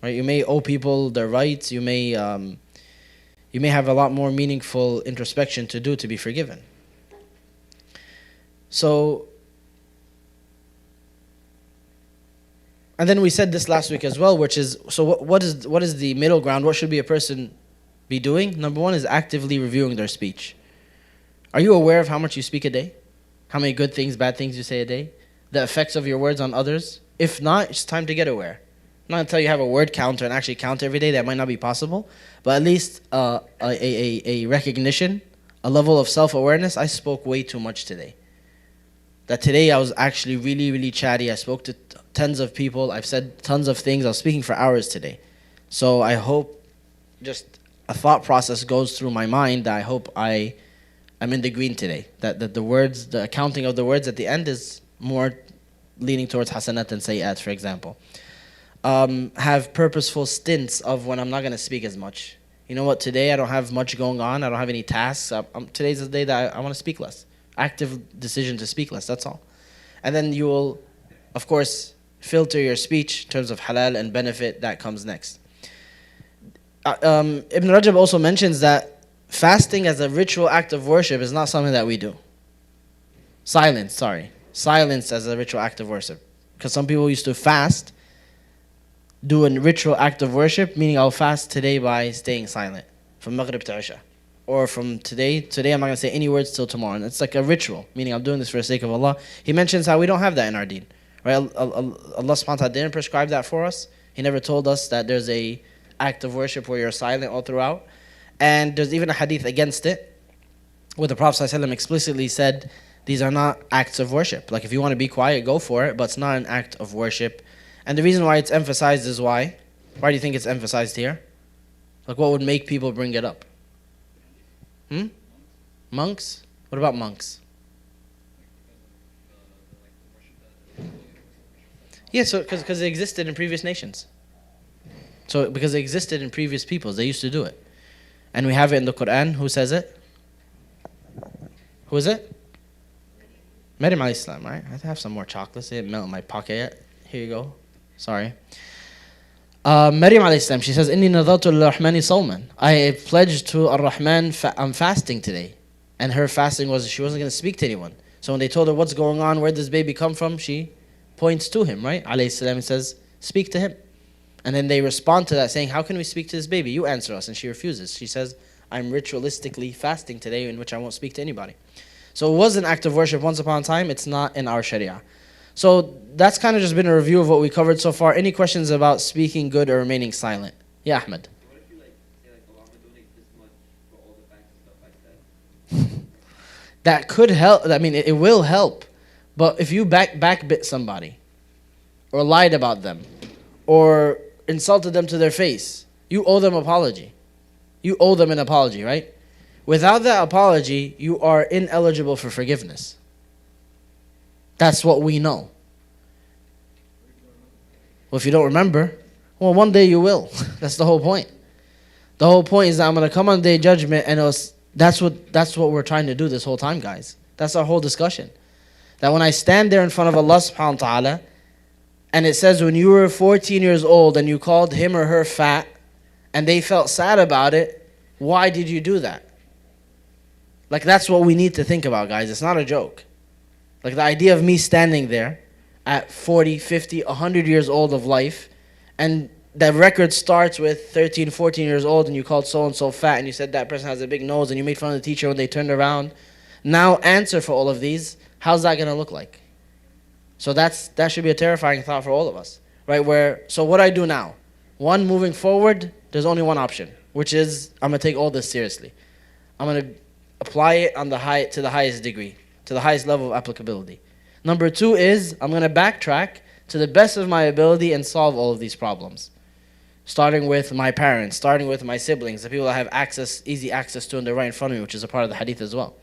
Right? You may owe people their rights. You may have a lot more meaningful introspection to do to be forgiven. So, and then we said this last week as well, which is, so what is the middle ground? What should a person be doing? Number one is actively reviewing their speech. Are you aware of how much you speak a day? How many good things, bad things you say a day? The effects of your words on others? If not, it's time to get aware. Not until you have a word counter and actually count every day, that might not be possible, but at least a recognition, a level of self-awareness. I spoke way too much today. That today I was actually really, really chatty. I spoke to tons of people. I've said tons of things. I was speaking for hours today. So I hope just a thought process goes through my mind that I hope I'm in the green today. That the words, the accounting of the words at the end is more leaning towards hasanat and sayyat, for example. Have purposeful stints of when I'm not going to speak as much. You know what, today I don't have much going on. I don't have any tasks. Today's the day that I want to speak less. Active decision to speak less, that's all. And then you will, of course, filter your speech in terms of halal and benefit that comes next. Ibn Rajab also mentions that fasting as a ritual act of worship is not something that we do. Silence as a ritual act of worship. Because some people used to fast, do a ritual act of worship, meaning I'll fast today by staying silent from Maghrib to Isha. Or from today I'm not going to say any words till tomorrow. And it's like a ritual, meaning I'm doing this for the sake of Allah. He mentions how we don't have that in our deen. Right? Allah subhanahu wa ta'ala didn't prescribe that for us. He never told us that there's a act of worship where you're silent all throughout. And there's even a hadith against it, where the Prophet ﷺ explicitly said, these are not acts of worship. Like if you want to be quiet, go for it, but it's not an act of worship. And the reason why it's emphasized is why? Why do you think it's emphasized here? Like what would make people bring it up? Monks? What about monks? Yeah, so because they existed in previous nations. So because they existed in previous peoples, they used to do it. And we have it in the Quran. Who says it? Who is it? Maryam alayhi salam, right? I have some more chocolates. It didn't melt in my pocket yet. Here you go. Sorry. Maryam alayhi salam, she says, Inni nadhatu al-Rahmani sawman. I pledged to Ar-Rahman, I'm fasting today. And her fasting was, she wasn't going to speak to anyone. So when they told her what's going on, where does this baby come from, she points to him, right? Alayhi salam, and says, speak to him. And then they respond to that saying, how can we speak to this baby? You answer us. And she refuses. She says, I'm ritualistically fasting today in which I won't speak to anybody. So it was an act of worship once upon a time. It's not in our sharia. So that's kind of just been a review of what we covered so far. Any questions about speaking good or remaining silent? Yeah, Ahmed. What if you say oh, I'm gonna donate this much for all the facts and stuff like that? That could help. I mean, it will help. But if you backbit somebody, or lied about them, or insulted them to their face, you owe them apology. You owe them an apology, right? Without that apology, you are ineligible for forgiveness. That's what we know. Well, if you don't remember, well, one day you will. That's the whole point. The whole point is that I'm going to come on the day of judgment, and that's what we're trying to do this whole time, guys. That's our whole discussion. That when I stand there in front of Allah subhanahu wa ta'ala, and it says when you were 14 years old and you called him or her fat, and they felt sad about it, why did you do that? Like that's what we need to think about, guys. It's not a joke. Like the idea of me standing there at 40, 50, 100 years old of life, and the record starts with 13, 14 years old, and you called so-and-so fat, and you said that person has a big nose, and you made fun of the teacher when they turned around. Now answer for all of these. How's that going to look like? So that should be a terrifying thought for all of us, right? So what I do now? One, moving forward, there's only one option, which is I'm going to take all this seriously. I'm going to apply it to the highest degree, to the highest level of applicability. Number two is I'm going to backtrack to the best of my ability and solve all of these problems. Starting with my parents, starting with my siblings, the people I have easy access to, and they're right in front of me, which is a part of the hadith as well.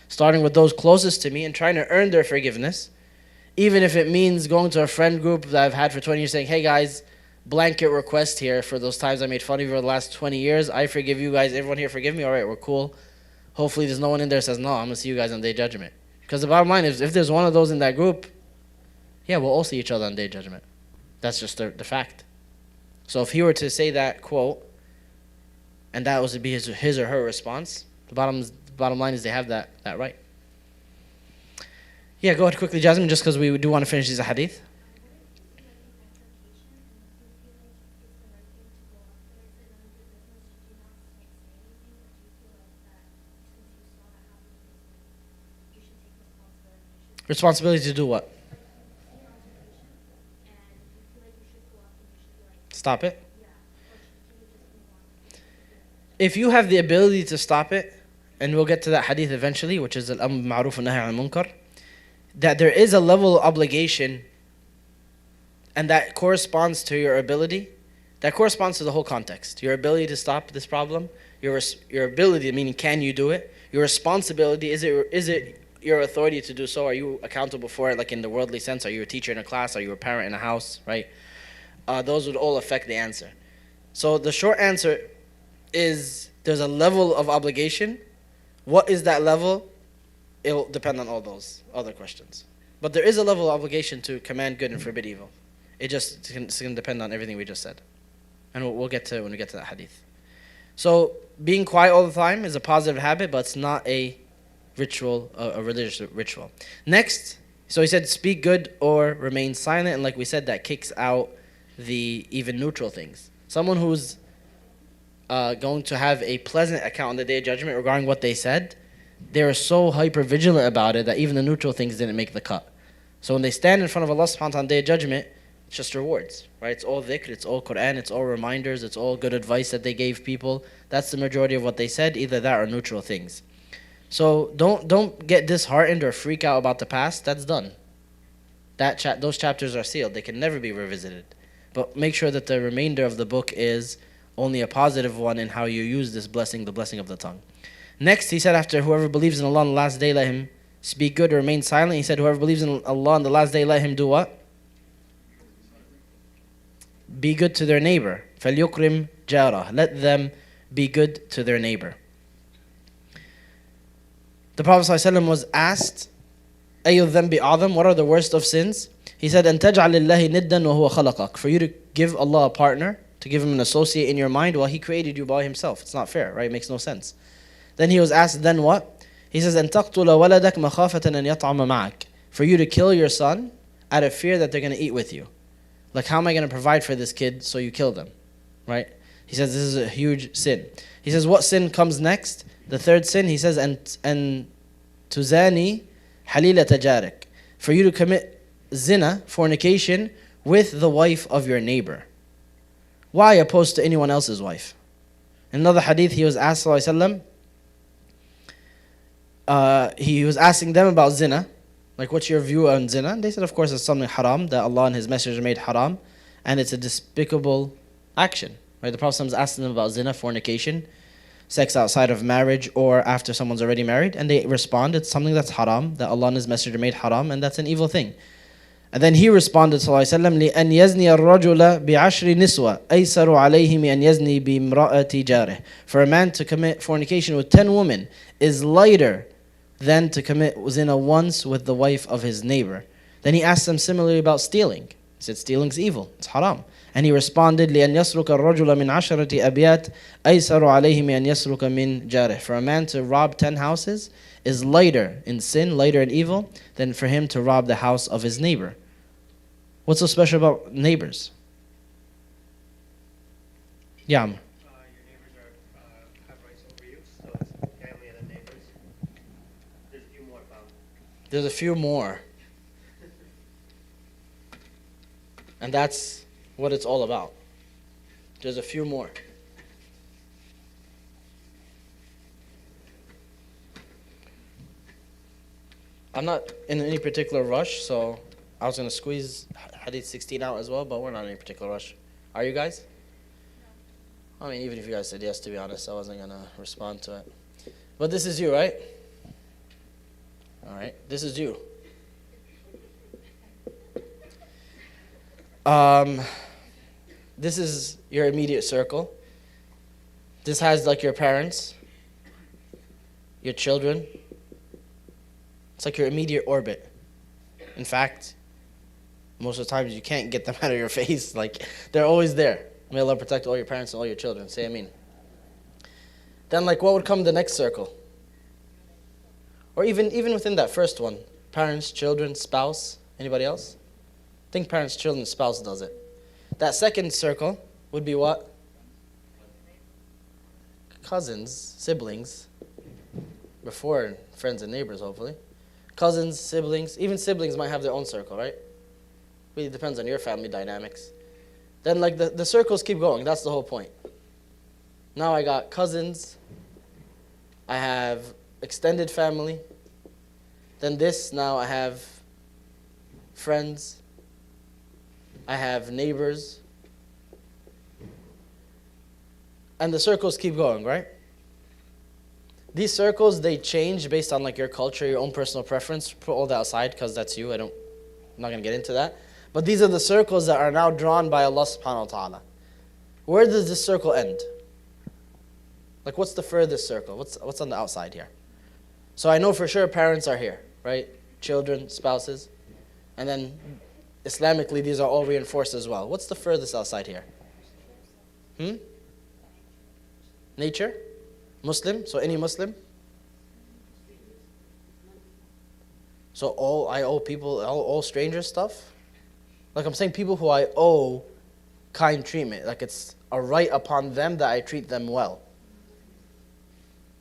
Starting with those closest to me and trying to earn their forgiveness, even if it means going to a friend group that I've had for 20 years saying, hey guys, blanket request here for those times I made fun of you for the last 20 years. I forgive you guys. Everyone here forgive me? All right, we're cool. Hopefully there's no one in there that says, no, I'm going to see you guys on Day of Judgment. Because the bottom line is, if there's one of those in that group, yeah, we'll all see each other on Day of Judgment. That's just the fact. So if he were to say that quote, and that was to be his or her response, the bottom line is they have that right. Yeah, go ahead quickly, Jasmine, just because we do want to finish these hadith. Responsibility to do what? Stop it? If you have the ability to stop it, and we'll get to that hadith eventually, which is al-amr ma'ruf wa nahy anil munkar, that there is a level of obligation, and that corresponds to your ability. That corresponds to the whole context. Your ability to stop this problem, your ability, meaning can you do it? Your responsibility, is it your authority to do so? Are you accountable for it, like in the worldly sense? Are you a teacher in a class? Are you a parent in a house, right? Those would all affect the answer. So the short answer is there's a level of obligation. What is that level? It will depend on all those other questions. But there is a level of obligation to command good and forbid evil. It's going to depend on everything we just said. And we'll get to it when we get to that hadith. So being quiet all the time is a positive habit, but it's not a ritual, a religious ritual. Next, so he said speak good or remain silent, and like we said, that kicks out the even neutral things. Someone who's going to have a pleasant account on the Day of Judgment regarding what they said, they're so hyper vigilant about it that even the neutral things didn't make the cut. So when they stand in front of Allah subhanahu wa ta'ala on the Day of Judgment, it's just rewards, right? It's all dhikr, it's all Quran, it's all reminders, it's all good advice that they gave people. That's the majority of what they said, either that or neutral things. So don't get disheartened or freak out about the past. That's done. Those chapters are sealed. They can never be revisited. But make sure that the remainder of the book is only a positive one in how you use this blessing, the blessing of the tongue. Next, he said, after whoever believes in Allah on the last day, let him speak good or remain silent. He said, whoever believes in Allah on the last day, let him do what? Be good to their neighbor. فَلْيُكْرِمْ جَارَهُ. Let them be good to their neighbor. The Prophet ﷺ was asked, أَيُّ الذَّنْبِ أَعْظَمُ, what are the worst of sins? He said, أَن تَجْعَلِ اللَّهِ نِدًّا وَهُوَ خَلَقَكَ, for you to give Allah a partner, to give him an associate in your mind while he created you by himself. It's not fair, right? It makes no sense. Then he was asked, then what? He says, أَن تَقْتُلَ وَلَدَكَ مَخَافَةً أَن يَطْعَمَ مَعَكَ, for you to kill your son out of fear that they're going to eat with you. Like, how am I going to provide for this kid, so you kill them, right? He says this is a huge sin. He says, what sin comes next? The third sin, he says, and tuzani halila tajarik, for you to commit zina, fornication, with the wife of your neighbor. Why opposed to anyone else's wife? In another hadith, he was asked, sallallahu alaihi wasallam, he was asking them about zina, like, what's your view on zina? And they said, of course, it's something haram, that Allah and His Messenger made haram, and it's a despicable action. Right? The Prophet was asking them about zina, fornication, sex outside of marriage or after someone's already married, and they respond, it's something that's haram, that Allah and His Messenger made haram, and that's an evil thing. And then he responded, sallallahu alaihi wasallam, لأن يزني الرجل بعشر نسوة أيسر عليه من أن يزني بامرأة جاره. For a man to commit fornication with 10 women is lighter than to commit zina once with the wife of his neighbor. Then he asked them similarly about stealing. He said, stealing's evil, it's haram. And he responded, لأن يسرق الرجل من عشرة أبيات أيسر عليه من أن يسرق من جاره. For a man to rob 10 houses is lighter in sin, lighter in evil, than for him to rob the house of his neighbor. What's so special about neighbors? Yeah. Your neighbors have rights over you, so it's family and the neighbors. There's a few more about. There's a few more. And that's what it's all about. There's a few more. I'm not in any particular rush, so I was going to squeeze Hadith 16 out as well, but we're not in any particular rush. Are you guys? I mean, even if you guys said yes, to be honest, I wasn't going to respond to it. But this is you, right? All right, this is you. This is your immediate circle. This has like your parents, your children. It's like your immediate orbit. In fact, most of the times you can't get them out of your face. Like, they're always there. May Allah protect all your parents and all your children. Say Ameen. Then, like, what would come the next circle? Or even within that first one. Parents, children, spouse. Anybody else? I think parents, children, spouse does it. That second circle would be what? Cousins, siblings. Before friends and neighbors, hopefully. Cousins, siblings. Even siblings might have their own circle, right? Really depends on your family dynamics. Then, like, the circles keep going. That's the whole point. Now I got cousins. I have extended family. Then this, now I have friends. I have neighbors. And the circles keep going, right? These circles, they change based on like your culture, your own personal preference. Put all that aside because that's you. I'm not going to get into that. But these are the circles that are now drawn by Allah subhanahu wa ta'ala. Where does this circle end? Like, what's the furthest circle? What's on the outside here? So I know for sure parents are here, right? Children, spouses. And then Islamically, these are all reinforced as well. What's the furthest outside here? Nature? Muslim? So any Muslim? So I owe people, all strangers stuff? Like I'm saying people who I owe kind treatment. Like it's a right upon them that I treat them well.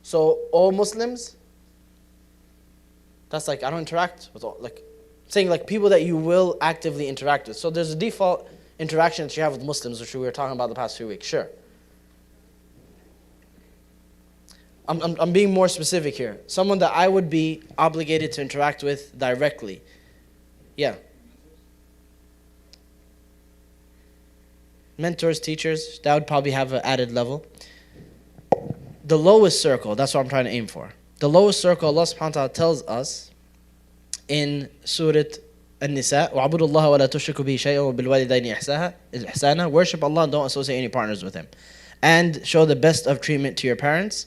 So all Muslims, that's like I don't interact with all, like saying like people that you will actively interact with. So there's a default interaction that you have with Muslims, which we were talking about the past few weeks. Sure. I'm being more specific here. Someone that I would be obligated to interact with directly. Yeah. Mentors, teachers, that would probably have an added level. The lowest circle, that's what I'm trying to aim for. The lowest circle, Allah subhanahu wa ta'ala tells us in Surah An-Nisa, وَعَبُدُوا اللَّهَ وَلَا تُشْرِكُوا بِهِ شَيْئًا وَبِالْوَالِدَيْنِ إِحْسَانًا. Worship Allah and don't associate any partners with Him. And show the best of treatment to your parents.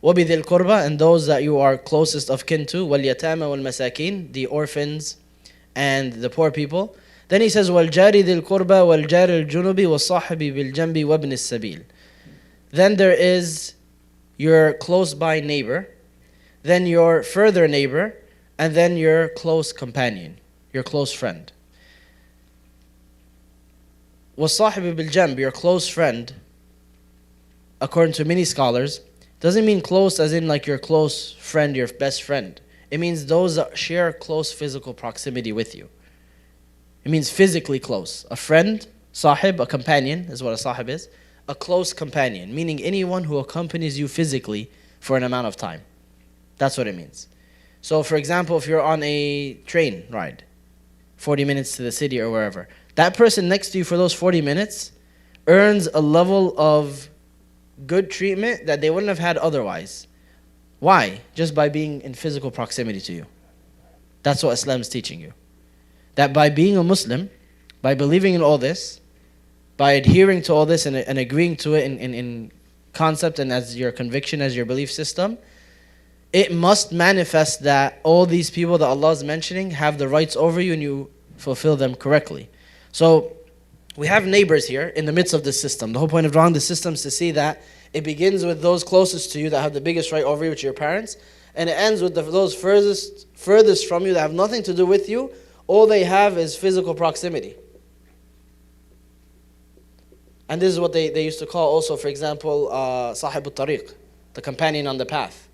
وَبِذِي الْقُرْبَى, and those that you are closest of kin to, وَالْيَتَامَ وَالْمَسَاكِينَ, the orphans and the poor people. Then he says, وَالْجَارِ ذِي الْقُرْبَى وَالْجَارِ الْجُنُبِ وَالصَّاحِبِ بِالْجَنْبِ وَابْنِ السَّبِيلِ. Then there is your close by neighbor, then your further neighbor, and then your close companion, your close friend. وَالصَّاحِبِ بِالْجَنْبِ, your close friend, according to many scholars, doesn't mean close as in like your close friend, your best friend. It means those that share close physical proximity with you. It means physically close. A friend, sahib, a companion is what a sahib is. A close companion, meaning anyone who accompanies you physically for an amount of time. That's what it means. So for example, if you're on a train ride, 40 minutes to the city or wherever, that person next to you for those 40 minutes earns a level of good treatment that they wouldn't have had otherwise. Why? Just by being in physical proximity to you. That's what Islam is teaching you. That by being a Muslim, by believing in all this, by adhering to all this and agreeing to it in concept and as your conviction, as your belief system, it must manifest that all these people that Allah is mentioning have the rights over you and you fulfill them correctly. So we have neighbors here in the midst of the system. The whole point of drawing the system is to see that it begins with those closest to you that have the biggest right over you, which are your parents, and it ends with those furthest from you that have nothing to do with you. All they have is physical proximity. And this is what they used to call also, for example, Sahib al-Tariq, the companion on the path.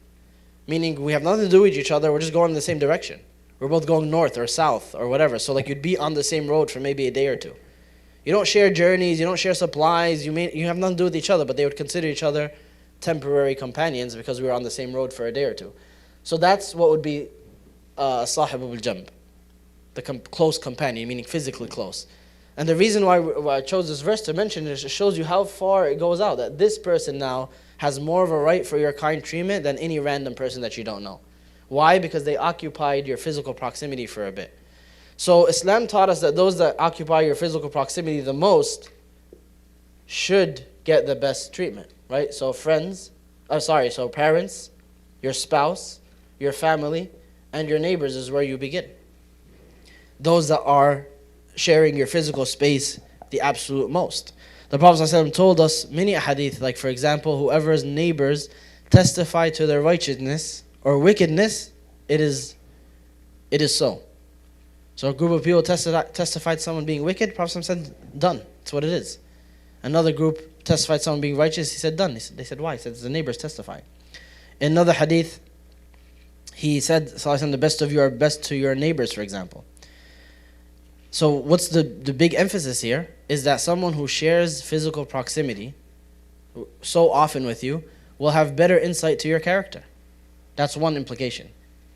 Meaning we have nothing to do with each other, we're just going in the same direction. We're both going north or south or whatever. So like you'd be on the same road for maybe a day or two. You don't share journeys, you don't share supplies, you have nothing to do with each other, but they would consider each other temporary companions because we were on the same road for a day or two. So that's what would be Sahib al-Jamb, the close companion, meaning physically close. And the reason why I chose this verse to mention is it shows you how far it goes out, that this person now has more of a right for your kind treatment than any random person that you don't know. Why? Because they occupied your physical proximity for a bit. So Islam taught us that those that occupy your physical proximity the most should get the best treatment, right? So so parents, your spouse, your family, and your neighbors is where you begin. Those that are sharing your physical space the absolute most. The Prophet ﷺ told us many hadith, like for example, whoever's neighbors testify to their righteousness or wickedness, it is so. So a group of people testified someone being wicked, Prophet ﷺ said, done. That's what it is. Another group testified someone being righteous, he said, done. They said, why? He said, the neighbors testify. In another hadith, he said, ﷺ, the best of you are best to your neighbors, for example. So what's the big emphasis here is that someone who shares physical proximity so often with you will have better insight to your character. That's one implication.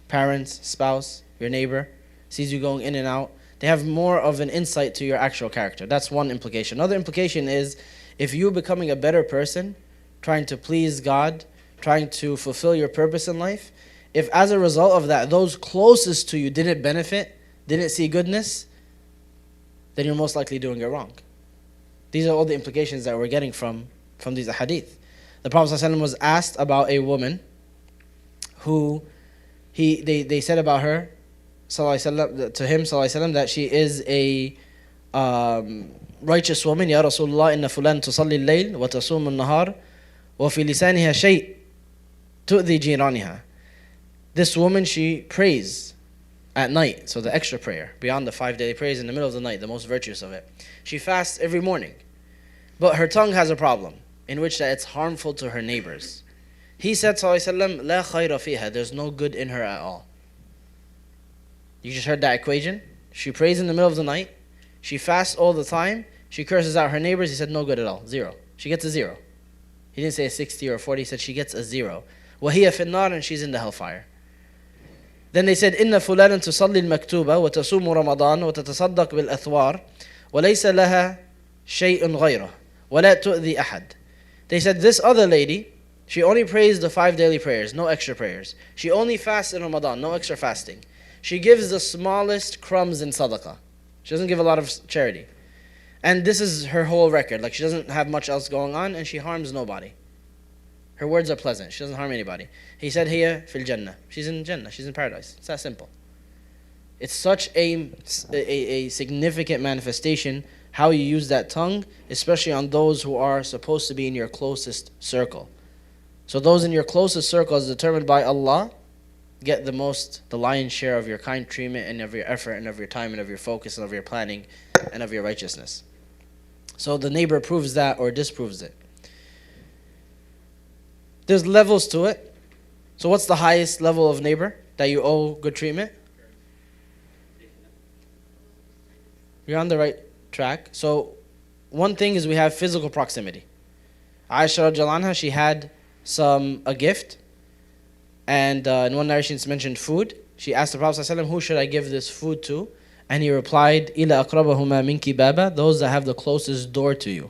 Parents, spouse, your neighbor, sees you going in and out. They have more of an insight to your actual character. That's one implication. Another implication is if you becoming a better person, trying to please God, trying to fulfill your purpose in life, if as a result of that, those closest to you didn't benefit, didn't see goodness, then you're most likely doing it wrong. These are all the implications that we're getting from these hadith. The Prophet ﷺ was asked about a woman who they said about her to him that she is a righteous woman. Ya Rasulullah, inna fulan tusalli al-layl wa tasum al-nahar وفي لسانها شيء تؤذي جيرانها. This woman, she prays at night, so the extra prayer, beyond the 5 daily prayers in the middle of the night, the most virtuous of it. She fasts every morning, but her tongue has a problem, in which that it's harmful to her neighbors. He said, sallallahu alaihi wasallam, لا خير فيها, there's no good in her at all. You just heard that equation? She prays in the middle of the night, she fasts all the time, she curses out her neighbors. He said, no good at all, 0. She gets a 0. He didn't say a 60 or a 40, he said she gets a 0. وهي في النار, and she's in the hellfire. Then they said, إن فلانا تصلي المكتوبة وتصوم رمضان وتتصدق بالأثوار وليس لها شيء غيره ولا تؤذي أحد. They said, this other lady, she only prays the 5 daily prayers, no extra prayers. She only fasts in Ramadan, no extra fasting. She gives the smallest crumbs in sadaqah. She doesn't give a lot of charity. And this is her whole record. Like, she doesn't have much else going on, and she harms nobody. Her words are pleasant. She doesn't harm anybody. He said, Hiya fil Jannah. She's in Jannah. She's in paradise. It's that simple. It's such a significant manifestation how you use that tongue, especially on those who are supposed to be in your closest circle. So those in your closest circle, as determined by Allah, get the lion's share of your kind treatment and of your effort and of your time and of your focus and of your planning and of your righteousness. So the neighbor proves that or disproves it. There's levels to it. So what's the highest level of neighbor that you owe good treatment? You're on the right track. So one thing is we have physical proximity. Aisha radiallahu anha, she had a gift, and in one narration it's mentioned food. She asked the Prophet ﷺ, who should I give this food to? And he replied, إِلَا أَقْرَبَهُمَا مِنْكِ بَابًا, those that have the closest door to you.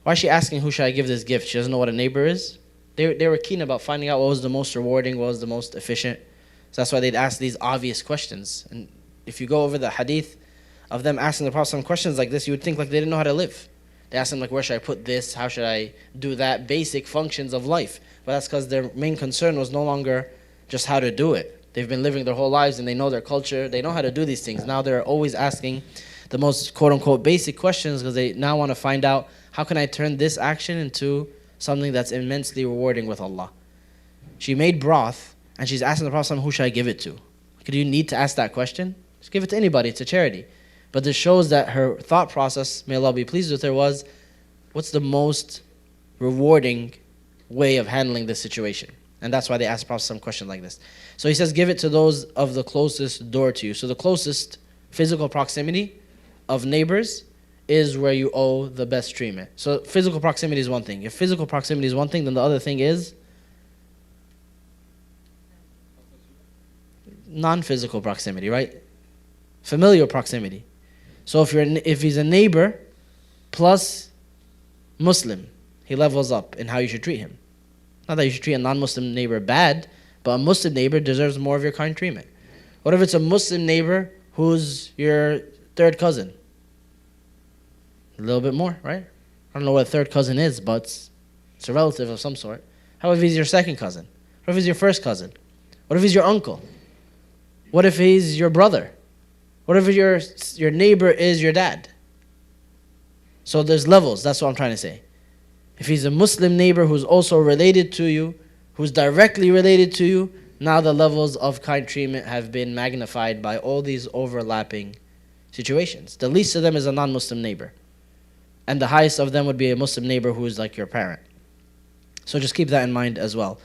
Why is she asking who should I give this gift? She doesn't know what a neighbor is. They were keen about finding out what was the most rewarding, what was the most efficient. So that's why they'd ask these obvious questions. And if you go over the hadith of them asking the Prophet some questions like this, you would think like they didn't know how to live. They asked him like, where should I put this? How should I do that? Basic functions of life. But that's because their main concern was no longer just how to do it. They've been living their whole lives and they know their culture. They know how to do these things. Now they're always asking the most quote-unquote basic questions because they now want to find out, how can I turn this action into something that's immensely rewarding with Allah? She made broth and she's asking the Prophet, who should I give it to? Do you need to ask that question? Just give it to anybody. It's a charity. But this shows that her thought process, may Allah be pleased with her, was what's the most rewarding way of handling this situation? And that's why they asked the Prophet some question like this. So he says, give it to those of the closest door to you. So the closest physical proximity of neighbors is where you owe the best treatment. So physical proximity is one thing. If physical proximity is one thing, then the other thing is non-physical proximity, right? Familial proximity. So if he's a neighbor plus Muslim, he levels up in how you should treat him. Not that you should treat a non-Muslim neighbor bad, but a Muslim neighbor deserves more of your kind treatment. What if it's a Muslim neighbor who's your third cousin? A little bit more, right? I don't know what a third cousin is, but it's a relative of some sort. How if he's your second cousin? What if he's your first cousin? What if he's your uncle? What if he's your brother? What if your neighbor is your dad? So there's levels, that's what I'm trying to say. If he's a Muslim neighbor who's also related to you, who's directly related to you, now the levels of kind treatment have been magnified by all these overlapping situations. The least of them is a non-Muslim neighbor. And the highest of them would be a Muslim neighbor who is like your parent. So just keep that in mind as well.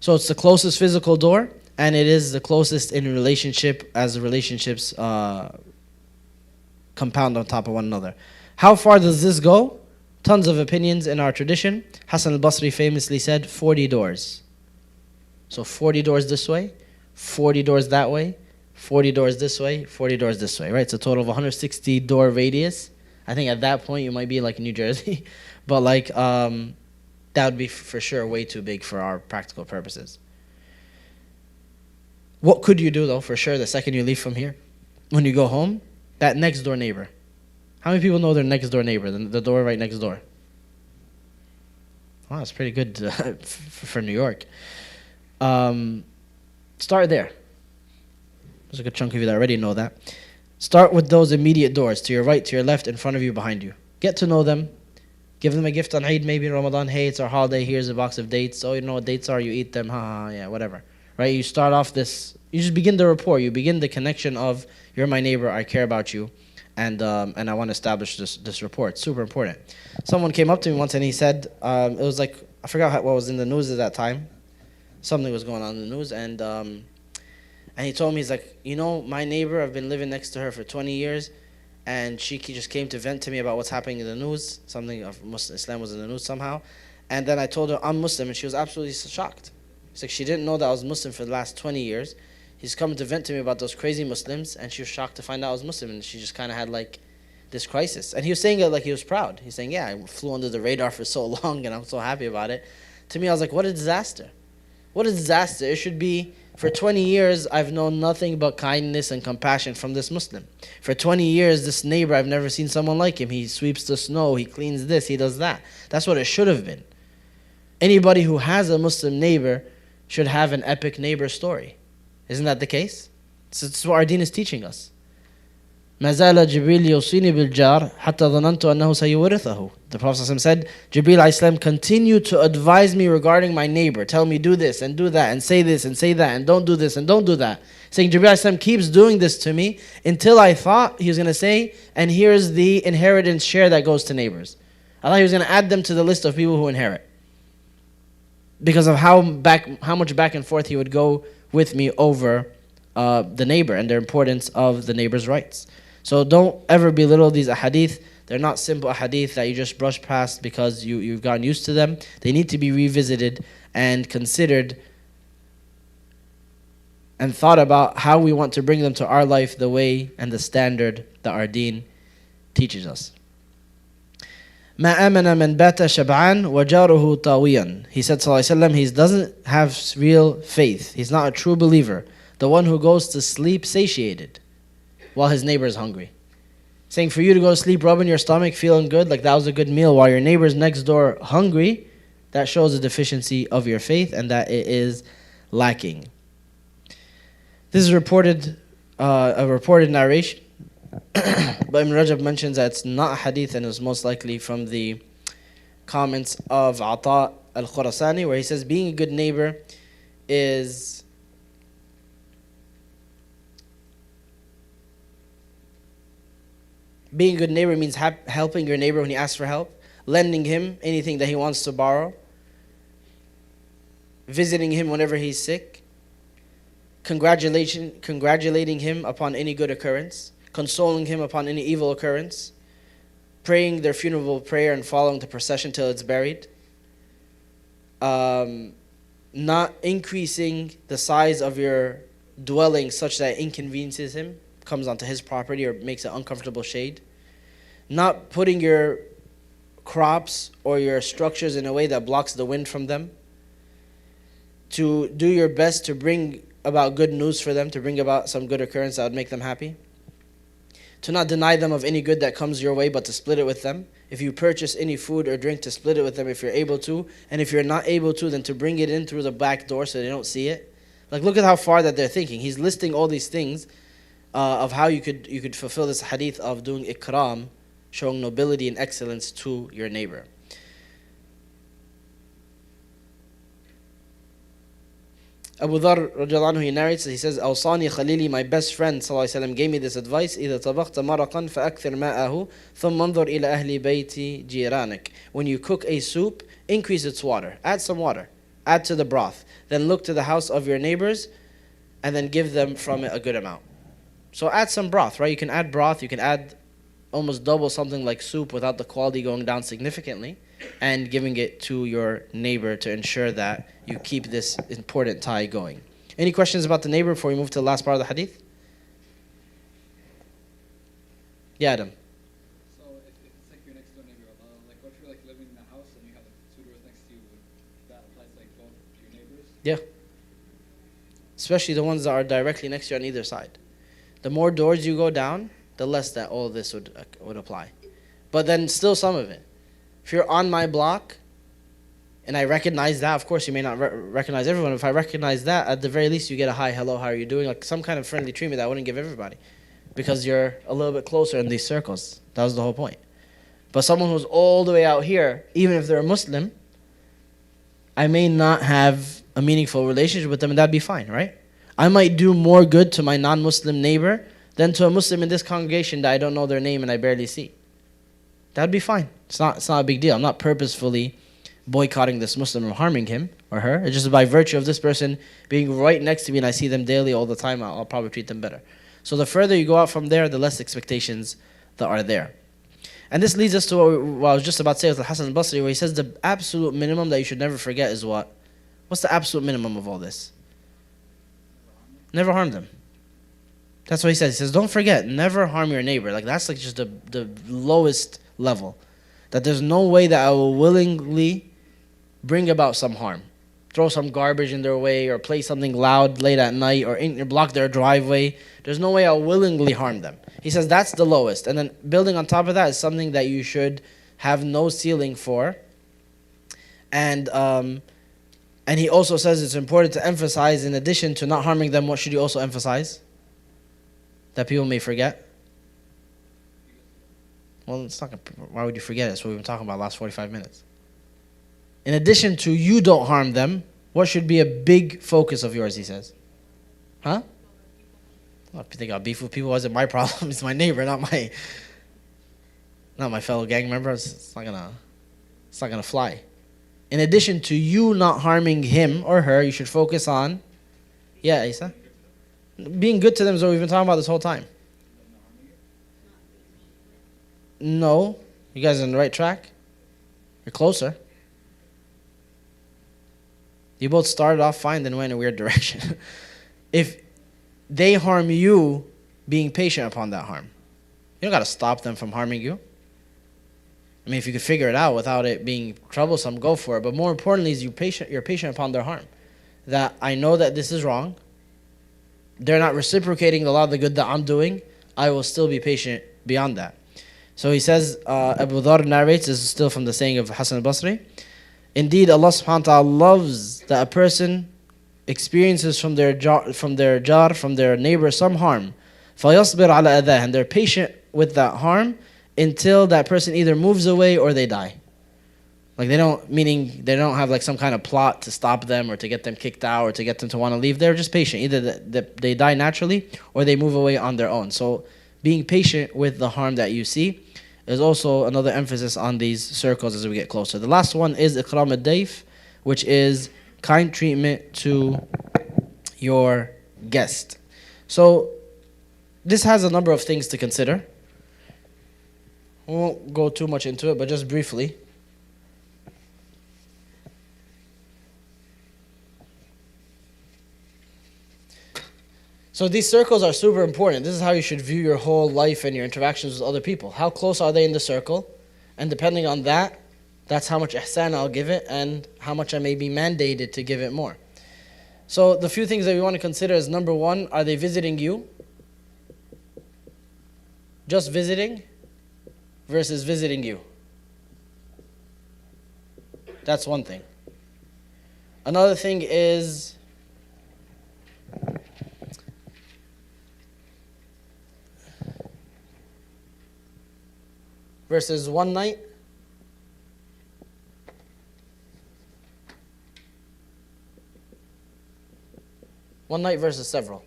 So it's the closest physical door, and it is the closest in relationship as relationships compound on top of one another. How far does this go? Tons of opinions in our tradition. Hassan al-Basri famously said 40 doors. So 40 doors this way, 40 doors that way, 40 doors this way, 40 doors this way, right? It's a total of 160 door radius. I think at that point you might be like in New Jersey, but like that would be for sure way too big for our practical purposes. What could you do though, for sure, the second you leave from here? When you go home, that next door neighbor. How many people know their next door neighbor, the door right next door? Wow, that's pretty good for New York. Start there. There's a good chunk of you that already know that. Start with those immediate doors, to your right, to your left, in front of you, behind you. Get to know them. Give them a gift on Eid, maybe Ramadan. Hey, it's our holiday. Here's a box of dates. Oh, you know what dates are? You eat them. Yeah, whatever. Right? You start off this. You just begin the rapport. You begin the connection of you're my neighbor. I care about you, and I want to establish this rapport. It's super important. Someone came up to me once and he said it was like I forgot what was in the news at that time. Something was going on in the news, and he told me, he's like, you know, my neighbor. I've been living next to her for 20 years. And she just came to vent to me about what's happening in the news. Something of Muslim Islam was in the news somehow. And then I told her I'm Muslim, and she was absolutely shocked. It's like she didn't know that I was Muslim for the last 20 years. He's coming to vent to me about those crazy Muslims, and she was shocked to find out I was Muslim. And she just kind of had like this crisis. And he was saying it like he was proud. He's saying, yeah, I flew under the radar for so long, and I'm so happy about it. To me, I was like, what a disaster. What a disaster. It should be, for 20 years, I've known nothing but kindness and compassion from this Muslim. For 20 years, this neighbor, I've never seen someone like him. He sweeps the snow, he cleans this, he does that. That's what it should have been. Anybody who has a Muslim neighbor should have an epic neighbor story. Isn't that the case? So this is what our deen is teaching us. ما زال جبريل يوصيني بالجار حتى ظننت أنه سيورثه. The Prophet said, Jibreel alayhi continued to advise me regarding my neighbor. Tell me do this and do that and say this and say that and don't do this and don't do that. Saying Jibreel alayhi keeps doing this to me until I thought he was going to say, and here's the inheritance share that goes to neighbors. I thought he was going to add them to the list of people who inherit. Because of how much back and forth he would go with me over the neighbor and the importance of the neighbor's rights. So don't ever belittle these ahadith. They're not simple ahadith that you just brush past because you've gotten used to them. They need to be revisited and considered and thought about how we want to bring them to our life the way and the standard that our deen teaches us. ما آمن من بات شبعان وجاره طاويا. He said, sallallahu alaihi wasallam, he doesn't have real faith. He's not a true believer. The one who goes to sleep satiated while his neighbor is hungry. Saying for you to go to sleep, rubbing your stomach, feeling good, like that was a good meal, while your neighbor's next door hungry, that shows a deficiency of your faith and that it is lacking. This is a reported narration. But Ibn Rajab mentions that it's not a hadith and it's most likely from the comments of Ata al-Khurasani, where he says being a good neighbor is being a good neighbor means helping your neighbor when he asks for help, lending him anything that he wants to borrow, visiting him whenever he's sick, congratulating him upon any good occurrence, consoling him upon any evil occurrence, praying their funeral prayer and following the procession till it's buried, not increasing the size of your dwelling such that it inconveniences him, comes onto his property or makes an uncomfortable shade, not putting your crops or your structures in a way that blocks the wind from them, to do your best to bring about good news for them, to bring about some good occurrence that would make them happy, to not deny them of any good that comes your way, but to split it with them. If you purchase any food or drink, to split it with them if you're able to, and if you're not able to, then to bring it in through the back door so they don't see it. Like, look at how far that they're thinking. He's listing all these things of how you could fulfill this hadith of doing ikram, showing nobility and excellence to your neighbor. Abu Dharr radiallahu anhu, he narrates, he says, Awsani Khalili, my best friend sallallahu alaihi wasallam, gave me this advice: إذا طبخت مرقا فأكثر ماءه ثم انظر إلى أهل بيت جيرانك. When you cook a soup, increase its water. Add some water. Add to the broth. Then look to the house of your neighbors, and then give them from it a good amount. So add some broth, right? You can add broth. You can add almost double something like soup without the quality going down significantly, and giving it to your neighbor to ensure that you keep this important tie going. Any questions about the neighbor before we move to the last part of the hadith? Yeah, Adam. So if it's like your next door neighbor, like what if you're like living in a house and you have like two doors next to you, would that apply to like both your neighbors? Yeah. Especially the ones that are directly next to you on either side. The more doors you go down, the less that all this would apply. But then still some of it. If you're on my block, and I recognize that, of course you may not recognize everyone. If I recognize that, at the very least you get a hi, hello, how are you doing? Like some kind of friendly treatment that I wouldn't give everybody, because you're a little bit closer in these circles. That was the whole point. But someone who's all the way out here, even if they're a Muslim, I may not have a meaningful relationship with them, and that'd be fine, right? I might do more good to my non-Muslim neighbor than to a Muslim in this congregation that I don't know their name and I barely see. That'd be fine. It's not a big deal. I'm not purposefully boycotting this Muslim or harming him or her. It's just by virtue of this person being right next to me and I see them daily all the time, I'll probably treat them better. So the further you go out from there, the less expectations that are there. And this leads us to what I was just about to say with Al-Hasan al-Basri, where he says the absolute minimum that you should never forget is what? What's the absolute minimum of all this? Never harm them. That's what he says. He says, don't forget, never harm your neighbor. Like that's like just the lowest level. That there's no way that I will willingly bring about some harm. Throw some garbage in their way or play something loud late at night or block their driveway. There's no way I'll willingly harm them. He says that's the lowest. And then building on top of that is something that you should have no ceiling for. And he also says it's important to emphasize, in addition to not harming them, what should you also emphasize? That people may forget? Well, it's not. Why would you forget it? That's what we've been talking about the last 45 minutes. In addition to you don't harm them, what should be a big focus of yours, he says? Huh? Well, if you think I'll beef with people, why is it my problem? It's my neighbor, not my fellow gang member. It's not gonna fly. In addition to you not harming him or her, you should focus on, yeah, Isa? Being good to them is what we've been talking about this whole time. No. You guys are on the right track? You're closer. You both started off fine, then went in a weird direction. If they harm you, being patient upon that harm. You don't got to stop them from harming you. I mean, if you could figure it out without it being troublesome, go for it. But more importantly is you're patient upon their harm. That I know that this is wrong. They're not reciprocating a lot of the good that I'm doing. I will still be patient beyond that. So he says, Abu Dhar narrates, this is still from the saying of Hasan al-Basri, indeed Allah subhanahu wa ta'ala loves that a person experiences from their neighbor some harm. فَيَصْبِرْ عَلَى أَذَاهِ, and they're patient with that harm until that person either moves away or they die. Like they don't have like some kind of plot to stop them or to get them kicked out or to get them to want to leave. They're just patient. Either they die naturally or they move away on their own. So being patient with the harm that you see is also another emphasis on these circles as we get closer. The last one is Ikram al-Dayf, which is kind treatment to your guest. So this has a number of things to consider. We won't go too much into it, but just briefly. So these circles are super important. This is how you should view your whole life and your interactions with other people. How close are they in the circle? And depending on that, that's how much ihsan I'll give it and how much I may be mandated to give it more. So the few things that we want to consider is, number one, are they visiting you? Just visiting versus visiting you. That's one thing. Another thing is versus one night versus several.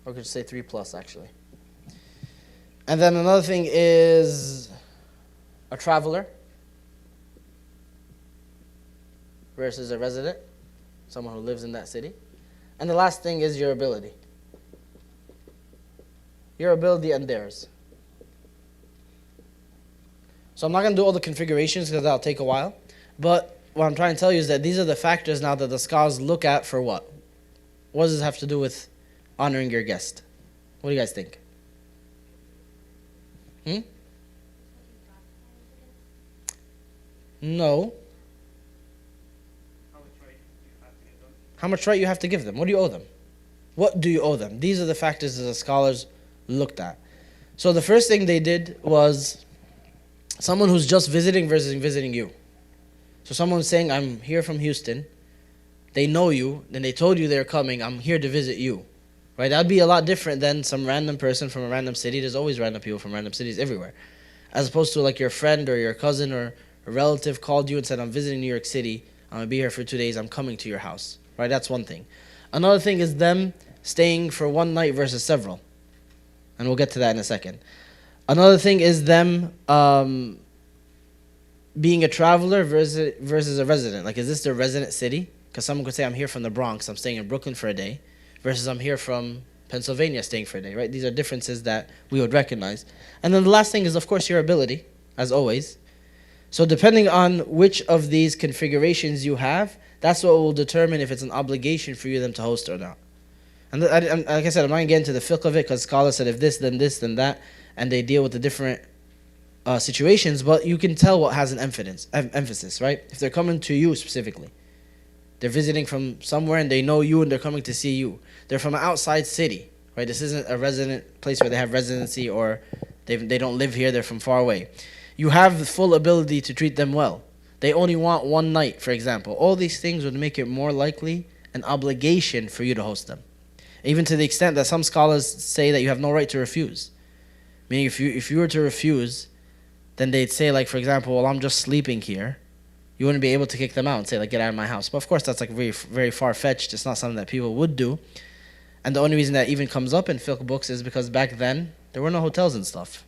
Or we could say 3+ actually. And then another thing is a traveler versus a resident, someone who lives in that city. And the last thing is your ability. Your ability and theirs. So I'm not going to do all the configurations because that'll take a while. But what I'm trying to tell you is that these are the factors now that the scholars look at for what? What does this have to do with honoring your guest? What do you guys think? No. How much right you have to give them? What do you owe them? What do you owe them? These are the factors that the scholars looked at. So the first thing they did was someone who's just visiting versus visiting you. So someone's saying, I'm here from Houston. They know you. Then they told you they're coming. I'm here to visit you. Right? That'd be a lot different than some random person from a random city. There's always random people from random cities everywhere. As opposed to like your friend or your cousin or a relative called you and said, I'm visiting New York City, I'm going to be here for 2 days, I'm coming to your house. Right? That's one thing. Another thing is them staying for one night versus several. And we'll get to that in a second. Another thing is them being a traveler versus a resident. Like, is this their resident city? Because someone could say, I'm here from the Bronx, I'm staying in Brooklyn for a day, versus I'm here from Pennsylvania staying for a day, right? These are differences that we would recognize. And then the last thing is, of course, your ability, as always. So depending on which of these configurations you have, that's what will determine if it's an obligation for you them to host or not. And like I said, I'm not going to get into the fiqh of it, because scholars said if this, then that, and they deal with the different situations, but you can tell what has an emphasis, right? If they're coming to you specifically. They're visiting from somewhere and they know you and they're coming to see you. They're from an outside city, right? This isn't a resident place where they have residency or they don't live here, they're from far away. You have the full ability to treat them well. They only want one night, for example. All these things would make it more likely an obligation for you to host them. Even to the extent that some scholars say that you have no right to refuse. Meaning if you were to refuse, then they'd say, like, for example, well, I'm just sleeping here. You wouldn't be able to kick them out and say, like, get out of my house. But of course, that's like very, very far-fetched. It's not something that people would do. And the only reason that even comes up in fiqh books is because back then, there were no hotels and stuff.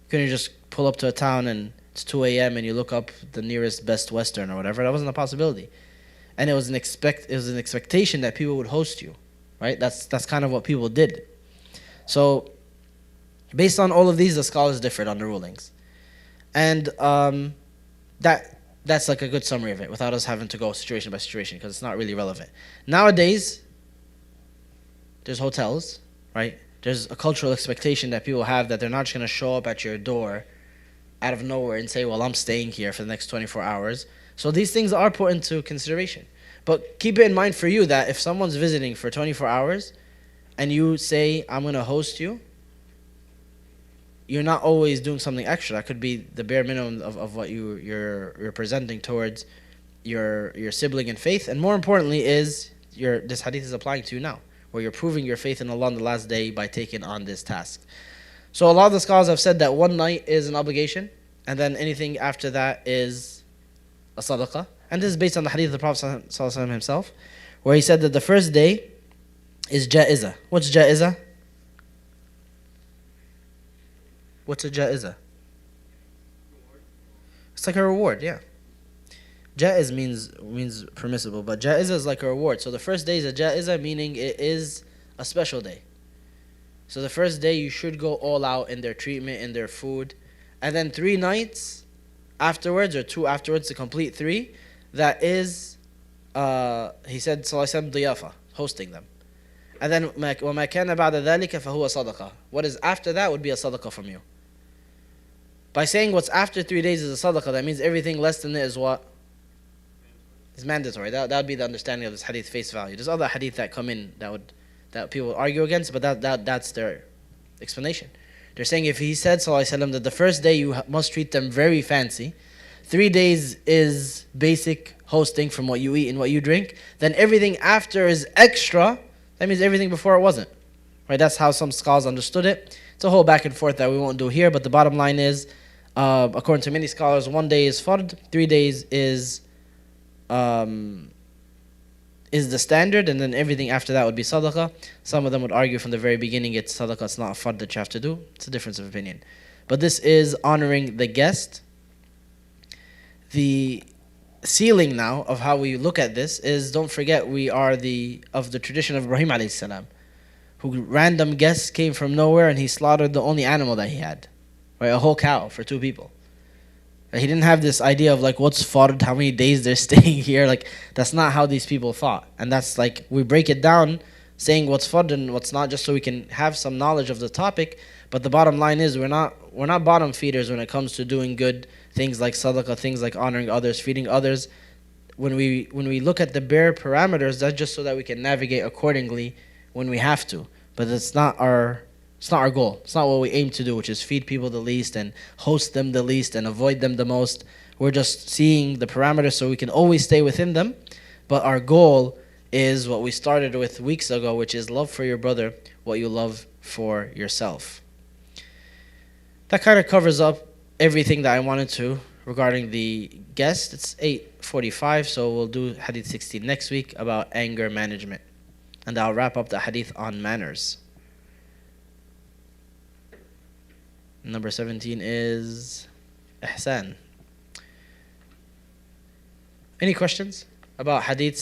You couldn't just pull up to a town and it's 2 a.m. and you look up the nearest Best Western or whatever. That wasn't a possibility. And it was an expectation that people would host you, right? That's kind of what people did. So, based on all of these, the scholars differed on the rulings. And that's like a good summary of it, without us having to go situation by situation, because it's not really relevant. Nowadays, there's hotels, right? There's a cultural expectation that people have that they're not just going to show up at your door out of nowhere and say, well, I'm staying here for the next 24 hours. So these things are put into consideration. But keep it in mind for you that if someone's visiting for 24 hours and you say, I'm going to host you, you're not always doing something extra. That could be the bare minimum of what you're presenting towards your sibling in faith. And more importantly is this hadith is applying to you now, where you're proving your faith in Allah on the last day by taking on this task. So a lot of the scholars have said that one night is an obligation, and then anything after that is a sadaqah. And this is based on the hadith of the Prophet ﷺ himself, where he said that the first day is ja'iza. What's ja'iza? What's a ja'iza? It's like a reward, yeah. Ja'iz means permissible, but ja'iza is like a reward. So the first day is a ja'iza, meaning it is a special day. So the first day you should go all out in their treatment, in their food. And then 3 nights afterwards, or 2 afterwards to complete 3, that is, he said, sallallahu diyafa, hosting them. And then, وَمَا كَانَ بَعْدَ ذَلِكَ فَهُوَ صَدَقَةٌ. What is after that would be a sadaqah from you. By saying what's after 3 days is a sadaqah, that means everything less than it is what? Is mandatory. That would be the understanding of this hadith face value. There's other hadith that come in that people would argue against, but that's their explanation. They're saying if he said, sallallahu alaihi wasallam, that the first day you must treat them very fancy, 3 days is basic hosting from what you eat and what you drink, then everything after is extra. That means everything before it wasn't. Right? That's how some scholars understood it. It's a whole back and forth that we won't do here, but the bottom line is, according to many scholars, 1 day is fard, 3 days is the standard, and then everything after that would be sadaqah. Some of them would argue from the very beginning it's sadaqah, it's not a fard that you have to do. It's a difference of opinion. But this is honoring the guest. The ceiling now of how we look at this is, don't forget, we are of the tradition of Ibrahim alayhi salam, who random guests came from nowhere and he slaughtered the only animal that he had, right? A whole cow for 2 people. He didn't have this idea of like what's fard, how many days they're staying here. Like, that's not how these people thought. And that's like, we break it down saying what's fard and what's not, just so we can have some knowledge of the topic. But the bottom line is, we're not bottom feeders when it comes to doing good things like sadaqah, things like honoring others, feeding others. When we look at the bare parameters, that's just so that we can navigate accordingly when we have to. But it's not our goal. It's not what we aim to do, which is feed people the least and host them the least and avoid them the most. We're just seeing the parameters so we can always stay within them. But our goal is what we started with weeks ago, which is love for your brother what you love for yourself. That kind of covers up everything that I wanted to regarding the guest. It's 8:45, so we'll do Hadith 16 next week about anger management. And I'll wrap up the Hadith on manners. Number 17 is Ihsan. Any questions about Hadiths?